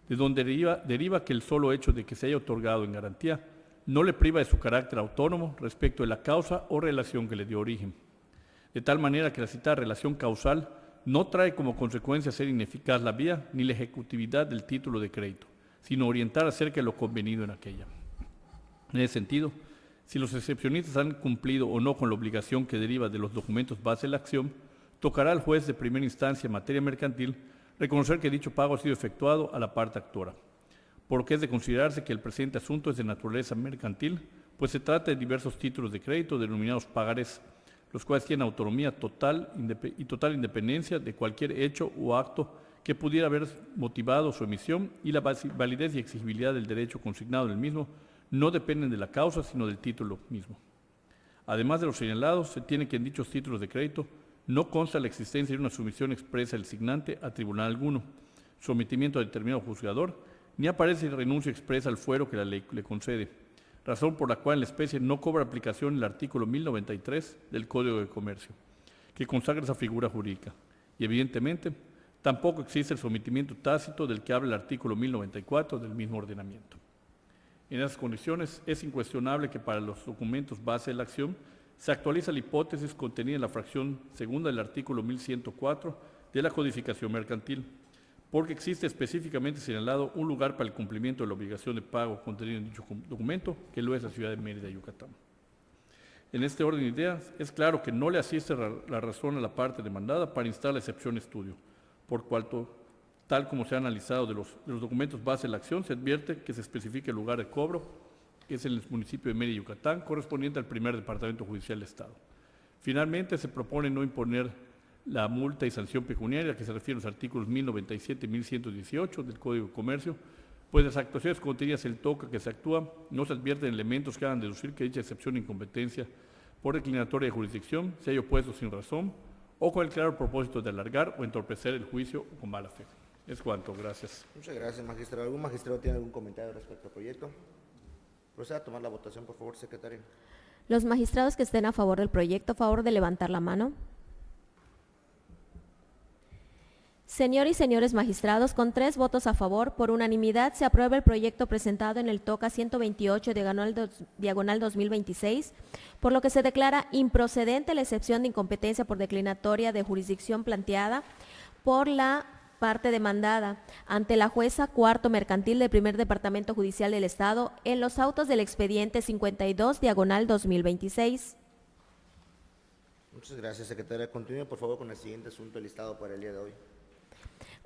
de donde deriva que el solo hecho de que se haya otorgado en garantía no le priva de su carácter autónomo respecto de la causa o relación que le dio origen, de tal manera que la citada relación causal no trae como consecuencia ser ineficaz la vía ni la ejecutividad del título de crédito, sino orientar acerca de lo convenido en aquella. En ese sentido, si los excepcionistas han cumplido o no con la obligación que deriva de los documentos base de la acción, tocará al juez de primera instancia en materia mercantil reconocer que dicho pago ha sido efectuado a la parte actora, por lo que es de considerarse que el presente asunto es de naturaleza mercantil, pues se trata de diversos títulos de crédito denominados pagarés, los cuales tienen autonomía total y total independencia de cualquier hecho o acto que pudiera haber motivado su emisión, y la validez y exigibilidad del derecho consignado en el mismo no dependen de la causa, sino del título mismo. Además de los señalados, se tiene que en dichos títulos de crédito no consta la existencia de una sumisión expresa del signante a tribunal alguno, sometimiento a determinado juzgador, ni aparece renuncia expresa al fuero que la ley le concede, razón por la cual en la especie no cobra aplicación el artículo 1093 del Código de Comercio, que consagra esa figura jurídica, y evidentemente tampoco existe el sometimiento tácito del que habla el artículo 1094 del mismo ordenamiento. En esas condiciones, es incuestionable que para los documentos base de la acción se actualiza la hipótesis contenida en la fracción segunda del artículo 1104 de la Codificación Mercantil, porque existe específicamente señalado un lugar para el cumplimiento de la obligación de pago contenida en dicho documento, que lo es la ciudad de Mérida, Yucatán. En este orden de ideas, es claro que no le asiste la razón a la parte demandada para instar la excepción estudio, por cuanto, tal como se ha analizado de los documentos base de la acción, se advierte que se especifica el lugar de cobro, que es el municipio de Mérida, Yucatán, correspondiente al primer departamento judicial del Estado. Finalmente, se propone no imponer la multa y sanción pecuniaria que se refiere a los artículos 1097 y 1118 del Código de Comercio, pues las actuaciones contenidas en el TOCA que se actúa no se advierten elementos que hagan deducir que dicha excepción de incompetencia por declinatoria de jurisdicción se haya opuesto sin razón o con el claro propósito de alargar o entorpecer el juicio o con mala fe. Es cuanto. Gracias. Muchas gracias, magistrado. ¿Algún magistrado tiene algún comentario respecto al proyecto? Proceda a tomar la votación, por favor, secretario. Los magistrados que estén a favor del proyecto, a favor de levantar la mano. Señor y señores magistrados, con 3 votos a favor, por unanimidad se aprueba el proyecto presentado en el TOCA 128 diagonal 2026, por lo que se declara improcedente la excepción de incompetencia por declinatoria de jurisdicción planteada por la parte demandada ante la jueza cuarto mercantil del primer departamento judicial del Estado en los autos del expediente 52 diagonal 2026. Muchas gracias, secretaria. Continúe, por favor, con el siguiente asunto listado para el día de hoy.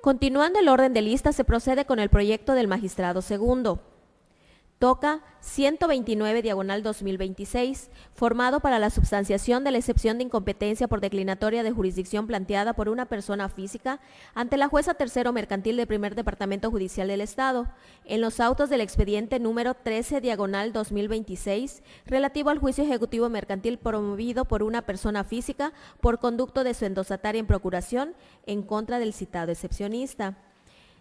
Continuando el orden de lista, se procede con el proyecto del magistrado segundo. TOCA 129 diagonal 2026, formado para la substanciación de la excepción de incompetencia por declinatoria de jurisdicción planteada por una persona física ante la jueza tercero mercantil del primer departamento judicial del Estado, en los autos del expediente número 13 diagonal 2026, relativo al juicio ejecutivo mercantil promovido por una persona física por conducto de su endosataria en procuración en contra del citado excepcionista.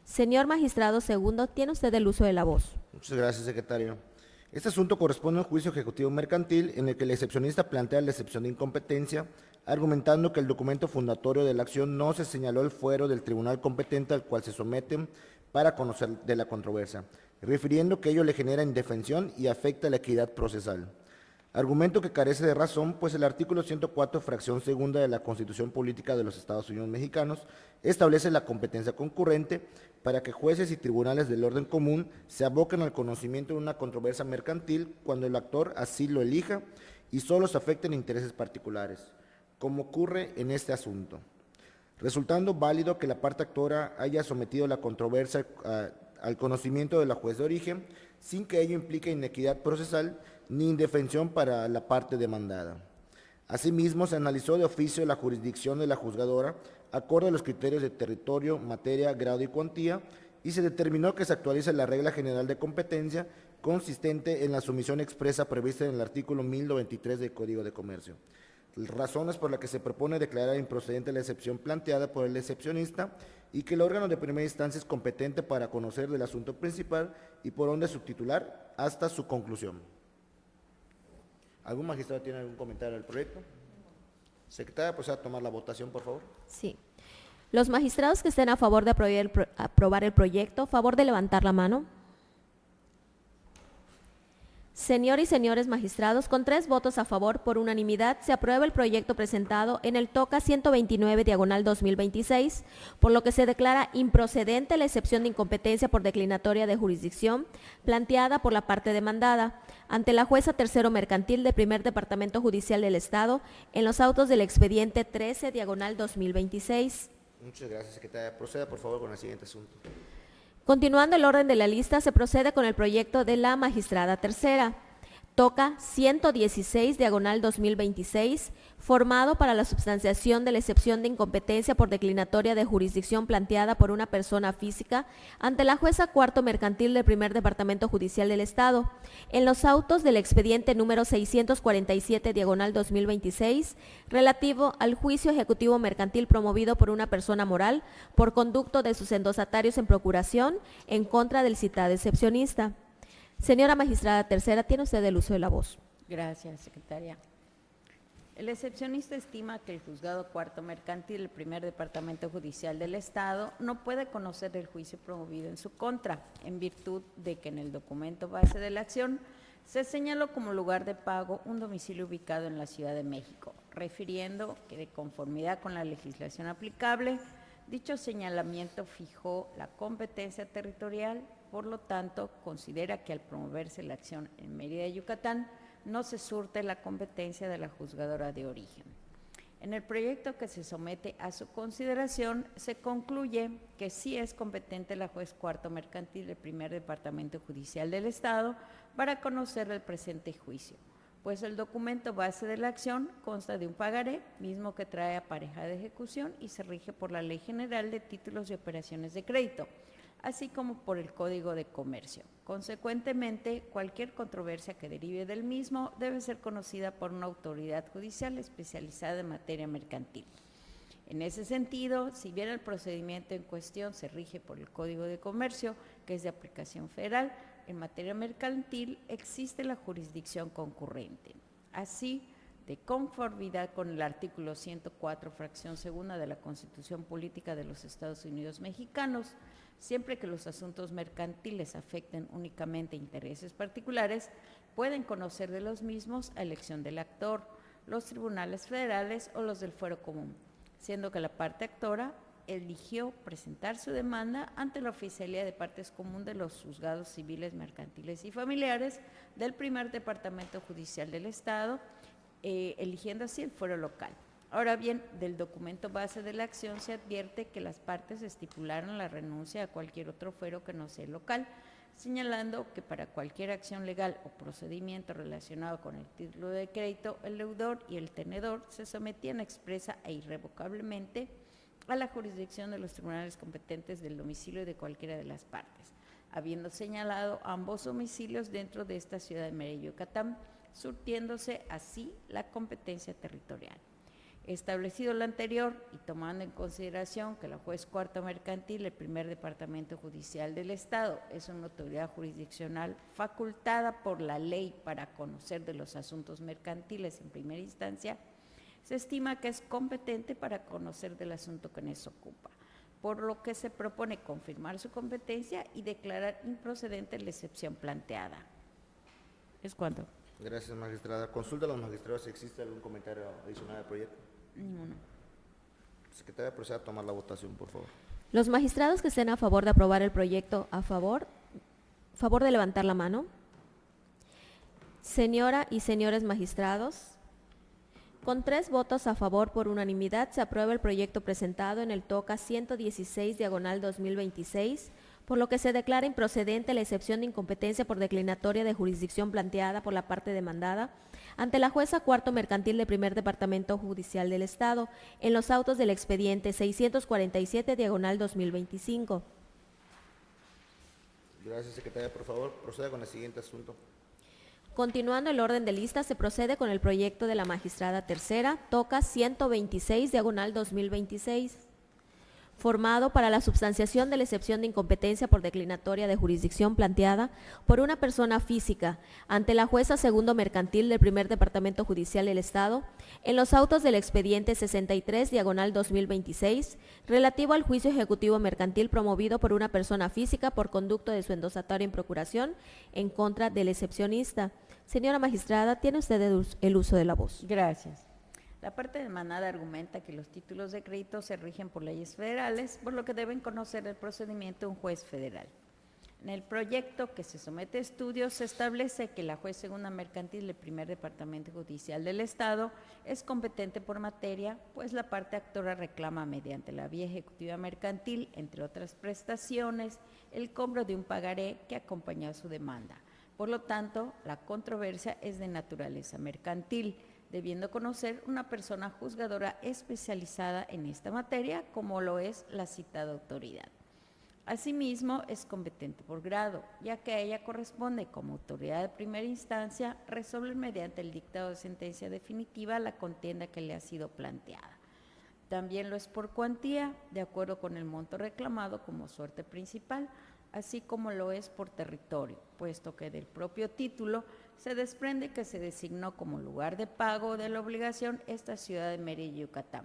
Señor magistrado segundo, tiene usted el uso de la voz. Muchas gracias, secretario. Este asunto corresponde a un juicio ejecutivo mercantil en el que el excepcionista plantea la excepción de incompetencia, argumentando que el documento fundatorio de la acción no se señaló el fuero del tribunal competente al cual se someten para conocer de la controversia, refiriendo que ello le genera indefensión y afecta la equidad procesal. Argumento que carece de razón, pues el artículo 104, fracción segunda de la Constitución Política de los Estados Unidos Mexicanos establece la competencia concurrente para que jueces y tribunales del orden común se aboquen al conocimiento de una controversia mercantil cuando el actor así lo elija y solo se afecten intereses particulares, como ocurre en este asunto, resultando válido que la parte actora haya sometido la controversia al conocimiento de la juez de origen, sin que ello implique inequidad procesal ni indefensión para la parte demandada. Asimismo, se analizó de oficio la jurisdicción de la juzgadora, acorde a los criterios de territorio, materia, grado y cuantía, y se determinó que se actualice la regla general de competencia consistente en la sumisión expresa prevista en el artículo 1093 del Código de Comercio. razones por las que se propone declarar improcedente la excepción planteada por el excepcionista y que el órgano de primera instancia es competente para conocer del asunto principal y por ende subtitular hasta su conclusión. ¿Algún magistrado tiene algún comentario al proyecto? Secretaria, proceda a tomar la votación, por favor. Sí. Los magistrados que estén a favor de aprobar el proyecto, favor de levantar la mano. Señor y señores magistrados, con 3 votos a favor, por unanimidad, se aprueba el proyecto presentado en el TOCA 129, diagonal 2026, por lo que se declara improcedente la excepción de incompetencia por declinatoria de jurisdicción planteada por la parte demandada ante la jueza tercero mercantil del Primer Departamento Judicial del Estado en los autos del expediente 13, diagonal 2026. Muchas gracias, secretaria. Proceda, por favor, con el siguiente asunto. Continuando el orden de la lista, se procede con el proyecto de la magistrada tercera. TOCA 116, diagonal 2026, formado para la substanciación de la excepción de incompetencia por declinatoria de jurisdicción planteada por una persona física ante la jueza cuarto mercantil del Primer Departamento Judicial del Estado, en los autos del expediente número 647, diagonal 2026, relativo al juicio ejecutivo mercantil promovido por una persona moral por conducto de sus endosatarios en procuración en contra del citado excepcionista. Señora magistrada tercera, tiene usted el uso de la voz. Gracias, secretaria. El excepcionista estima que el juzgado cuarto mercantil del Primer Departamento Judicial del Estado no puede conocer el juicio promovido en su contra, en virtud de que en el documento base de la acción se señaló como lugar de pago un domicilio ubicado en la Ciudad de México, refiriendo que de conformidad con la legislación aplicable, dicho señalamiento fijó la competencia territorial. Por lo tanto, considera que al promoverse la acción en Mérida, Yucatán, no se surte la competencia de la juzgadora de origen. En el proyecto que se somete a su consideración, se concluye que sí es competente la juez cuarto mercantil del Primer Departamento Judicial del Estado para conocer el presente juicio, pues el documento base de la acción consta de un pagaré, mismo que trae aparejada de ejecución y se rige por la Ley General de Títulos y Operaciones de Crédito, así como por el Código de Comercio. Consecuentemente, cualquier controversia que derive del mismo debe ser conocida por una autoridad judicial especializada en materia mercantil. En ese sentido, si bien el procedimiento en cuestión se rige por el Código de Comercio, que es de aplicación federal, en materia mercantil existe la jurisdicción concurrente. Así, de conformidad con el artículo 104, fracción segunda de la Constitución Política de los Estados Unidos Mexicanos, siempre que los asuntos mercantiles afecten únicamente intereses particulares, pueden conocer de los mismos a elección del actor, los tribunales federales o los del fuero común, siendo que la parte actora eligió presentar su demanda ante la Oficialía de Partes Común de los Juzgados Civiles, Mercantiles y Familiares del Primer Departamento Judicial del Estado, eligiendo así el fuero local. Ahora bien, del documento base de la acción se advierte que las partes estipularon la renuncia a cualquier otro fuero que no sea local, señalando que para cualquier acción legal o procedimiento relacionado con el título de crédito, el deudor y el tenedor se sometían expresa e irrevocablemente a la jurisdicción de los tribunales competentes del domicilio de cualquiera de las partes, habiendo señalado ambos domicilios dentro de esta ciudad de Mérida, Yucatán, surtiéndose así la competencia territorial. Establecido lo anterior y tomando en consideración que la juez cuarto mercantil del Primer Departamento Judicial del Estado es una autoridad jurisdiccional facultada por la ley para conocer de los asuntos mercantiles en primera instancia, se estima que es competente para conocer del asunto que nos ocupa, por lo que se propone confirmar su competencia y declarar improcedente la excepción planteada. ¿Es cuánto? Gracias, magistrada. Consulta a los magistrados si existe algún comentario adicional al proyecto. Ninguno. Secretaria, proceda a tomar la votación, por favor. Los magistrados que estén a favor de aprobar el proyecto, favor de levantar la mano. Señora y señores magistrados, con 3 votos a favor por unanimidad se aprueba el proyecto presentado en el TOCA 116, diagonal 2026, por lo que se declara improcedente la excepción de incompetencia por declinatoria de jurisdicción planteada por la parte demandada ante la jueza cuarto mercantil del Primer Departamento Judicial del Estado en los autos del expediente 647, diagonal 2025. Gracias, secretaria. Por favor, proceda con el siguiente asunto. Continuando el orden de lista, se procede con el proyecto de la magistrada tercera, toca 126, diagonal 2026, formado para la substanciación de la excepción de incompetencia por declinatoria de jurisdicción planteada por una persona física ante la jueza segundo mercantil del primer departamento judicial del Estado en los autos del expediente 63, diagonal 2026, relativo al juicio ejecutivo mercantil promovido por una persona física por conducto de su endosatario en procuración en contra del excepcionista. Señora magistrada, tiene usted el uso de la voz. Gracias. La parte demandada argumenta que los títulos de crédito se rigen por leyes federales, por lo que deben conocer el procedimiento de un juez federal. En el proyecto que se somete a estudio se establece que la juez segunda mercantil del primer departamento judicial del Estado es competente por materia, pues la parte actora reclama mediante la vía ejecutiva mercantil, entre otras prestaciones, el cobro de un pagaré que acompañó a su demanda. Por lo tanto, la controversia es de naturaleza mercantil, debiendo conocer una persona juzgadora especializada en esta materia, como lo es la citada autoridad. Asimismo, es competente por grado, ya que a ella corresponde, como autoridad de primera instancia, resolver mediante el dictado de sentencia definitiva la contienda que le ha sido planteada. También lo es por cuantía, de acuerdo con el monto reclamado como suerte principal, así como lo es por territorio, puesto que del propio título se desprende que se designó como lugar de pago de la obligación esta ciudad de Mérida, Yucatán,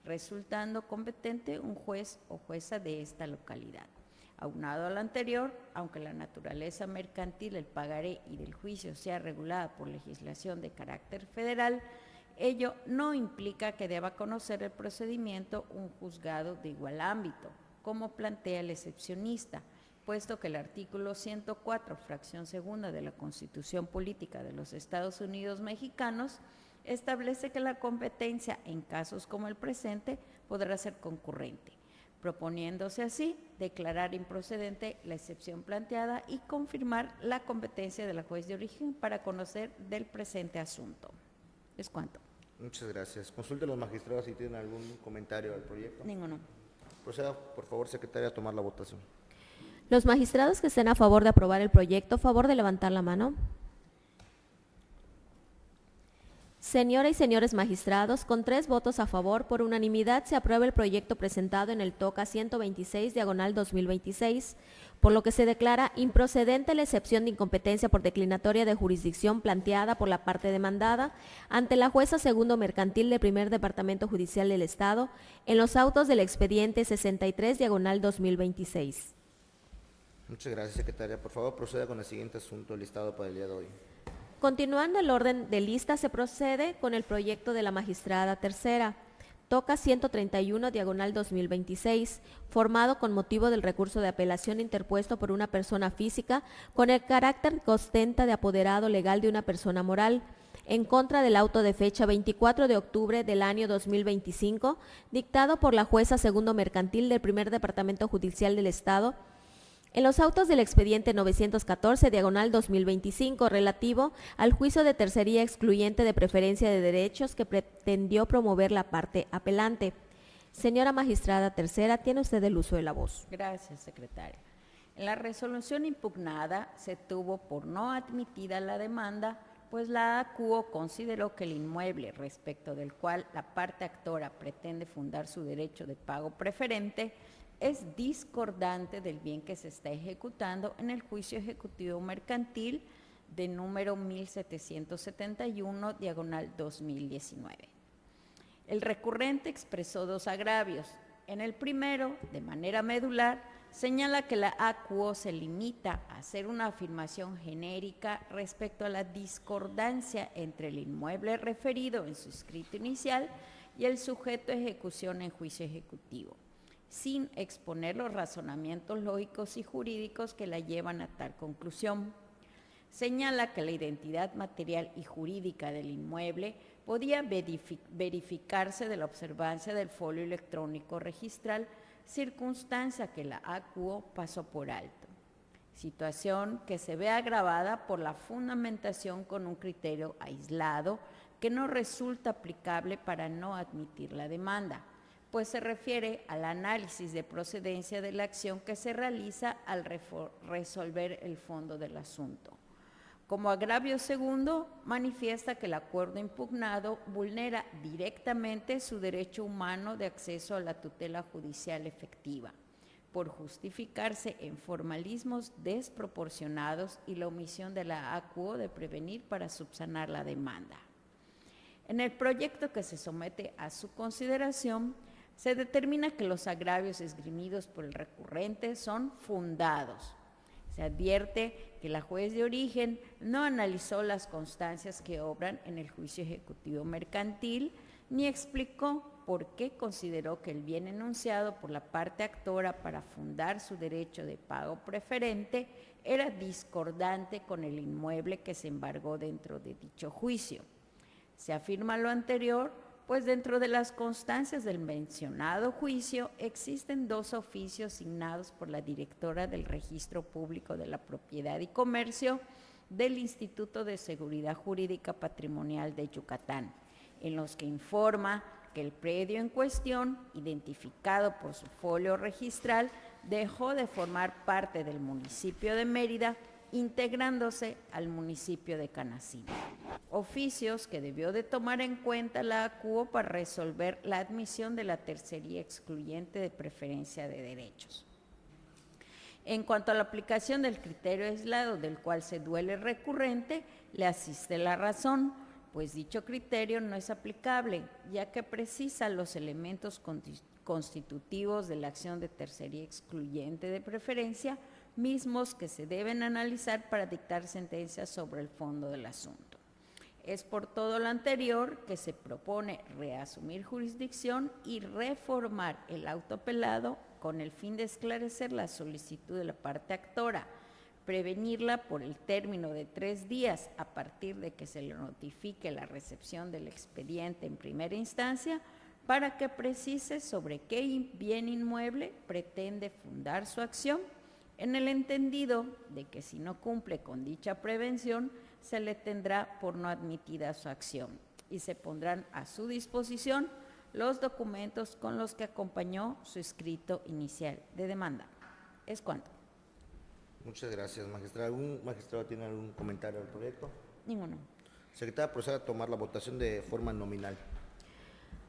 resultando competente un juez o jueza de esta localidad. Aunado a lo anterior, aunque la naturaleza mercantil del pagaré y del juicio sea regulada por legislación de carácter federal, ello no implica que deba conocer el procedimiento un juzgado de igual ámbito, como plantea el excepcionista, puesto que el artículo 104, fracción segunda de la Constitución Política de los Estados Unidos Mexicanos, establece que la competencia en casos como el presente podrá ser concurrente, proponiéndose así declarar improcedente la excepción planteada y confirmar la competencia de la juez de origen para conocer del presente asunto. Es cuanto. Muchas gracias. Consulte a los magistrados si tienen algún comentario al proyecto. Ninguno. Proceda, por favor, secretaria, a tomar la votación. Los magistrados que estén a favor de aprobar el proyecto, favor de levantar la mano. Señoras y señores magistrados, con 3 votos a favor, por unanimidad se aprueba el proyecto presentado en el TOCA 126, diagonal 2026, por lo que se declara improcedente la excepción de incompetencia por declinatoria de jurisdicción planteada por la parte demandada ante la jueza segundo mercantil del primer departamento judicial del Estado en los autos del expediente 63, diagonal 2026. Muchas gracias, secretaria. Por favor, proceda con el siguiente asunto listado para el día de hoy. Continuando el orden de lista, se procede con el proyecto de la magistrada tercera, toca 131, diagonal 2026, formado con motivo del recurso de apelación interpuesto por una persona física con el carácter que ostenta de apoderado legal de una persona moral, en contra del auto de fecha 24 de octubre del año 2025, dictado por la jueza segundo mercantil del primer departamento judicial del Estado, en los autos del expediente 914, diagonal 2025, relativo al juicio de tercería excluyente de preferencia de derechos que pretendió promover la parte apelante. Señora magistrada tercera, tiene usted el uso de la voz. Gracias, secretaria. En la resolución impugnada se tuvo por no admitida la demanda, pues la ACUO consideró que el inmueble respecto del cual la parte actora pretende fundar su derecho de pago preferente es discordante del bien que se está ejecutando en el juicio ejecutivo mercantil de número 1771, diagonal 2019. El recurrente expresó 2 agravios. En el primero, de manera medular, señala que la ACUO se limita a hacer una afirmación genérica respecto a la discordancia entre el inmueble referido en su escrito inicial y el sujeto de ejecución en juicio ejecutivo, sin exponer los razonamientos lógicos y jurídicos que la llevan a tal conclusión. Señala que la identidad material y jurídica del inmueble podía verificarse de la observancia del folio electrónico registral, circunstancia que la ACUO pasó por alto. Situación que se ve agravada por la fundamentación con un criterio aislado que no resulta aplicable para no admitir la demanda, pues se refiere al análisis de procedencia de la acción que se realiza al resolver el fondo del asunto. Como agravio segundo, manifiesta que el acuerdo impugnado vulnera directamente su derecho humano de acceso a la tutela judicial efectiva, por justificarse en formalismos desproporcionados y la omisión de la ACUO de prevenir para subsanar la demanda. En el proyecto que se somete a su consideración, se determina que los agravios esgrimidos por el recurrente son fundados. Se advierte que la juez de origen no analizó las constancias que obran en el juicio ejecutivo mercantil, ni explicó por qué consideró que el bien enunciado por la parte actora para fundar su derecho de pago preferente era discordante con el inmueble que se embargó dentro de dicho juicio. Se afirma lo anterior, pues dentro de las constancias del mencionado juicio existen 2 oficios signados por la directora del Registro Público de la Propiedad y Comercio del Instituto de Seguridad Jurídica Patrimonial de Yucatán, en los que informa que el predio en cuestión, identificado por su folio registral, dejó de formar parte del municipio de Mérida, integrándose al municipio de Canacín. Oficios que debió de tomar en cuenta la ACUO para resolver la admisión de la tercería excluyente de preferencia de derechos. En cuanto a la aplicación del criterio aislado del cual se duele el recurrente, le asiste la razón, pues dicho criterio no es aplicable, ya que precisa los elementos constitutivos de la acción de tercería excluyente de preferencia, mismos que se deben analizar para dictar sentencias sobre el fondo del asunto. Es por todo lo anterior que se propone reasumir jurisdicción y reformar el auto apelado con el fin de esclarecer la solicitud de la parte actora, prevenirla por el término de 3 días a partir de que se le notifique la recepción del expediente en primera instancia, para que precise sobre qué bien inmueble pretende fundar su acción, en el entendido de que si no cumple con dicha prevención, se le tendrá por no admitida su acción y se pondrán a su disposición los documentos con los que acompañó su escrito inicial de demanda. Es cuanto. Muchas gracias, magistrada. ¿Algún magistrado tiene algún comentario al proyecto? Ninguno. Secretaria, proceda a tomar la votación de forma nominal.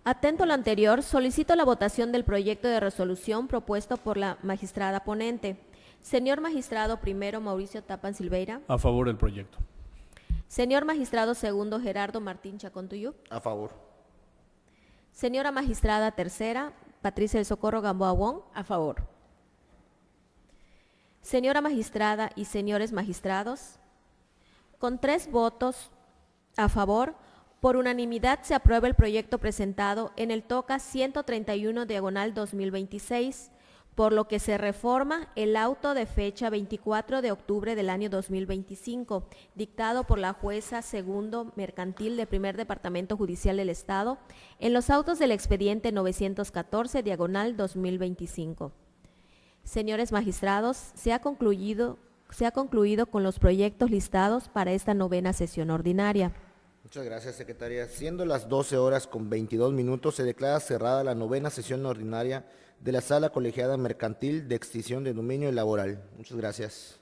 Atento a lo anterior, solicito la votación del proyecto de resolución propuesto por la magistrada ponente. Señor magistrado primero Mauricio Tapan Silveira. A favor del proyecto. Señor magistrado segundo Gerardo Martín Chacón Tuyú. A favor. Señora magistrada tercera Patricia del Socorro Gamboa Wong. A favor. Señora magistrada y señores magistrados, con 3 votos a favor, por unanimidad se aprueba el proyecto presentado en el TOCA 131/2026, por lo que se reforma el auto de fecha 24 de octubre del año 2025, dictado por la jueza segundo mercantil del Primer Departamento Judicial del Estado, en los autos del expediente 914/2025. Señores magistrados, se ha concluido con los proyectos listados para esta 9ª sesión ordinaria. Muchas gracias, secretaria. Siendo las 12:22, se declara cerrada la 9ª sesión ordinaria de la Sala Colegiada Mercantil de Extinción de Dominio Laboral. Muchas gracias.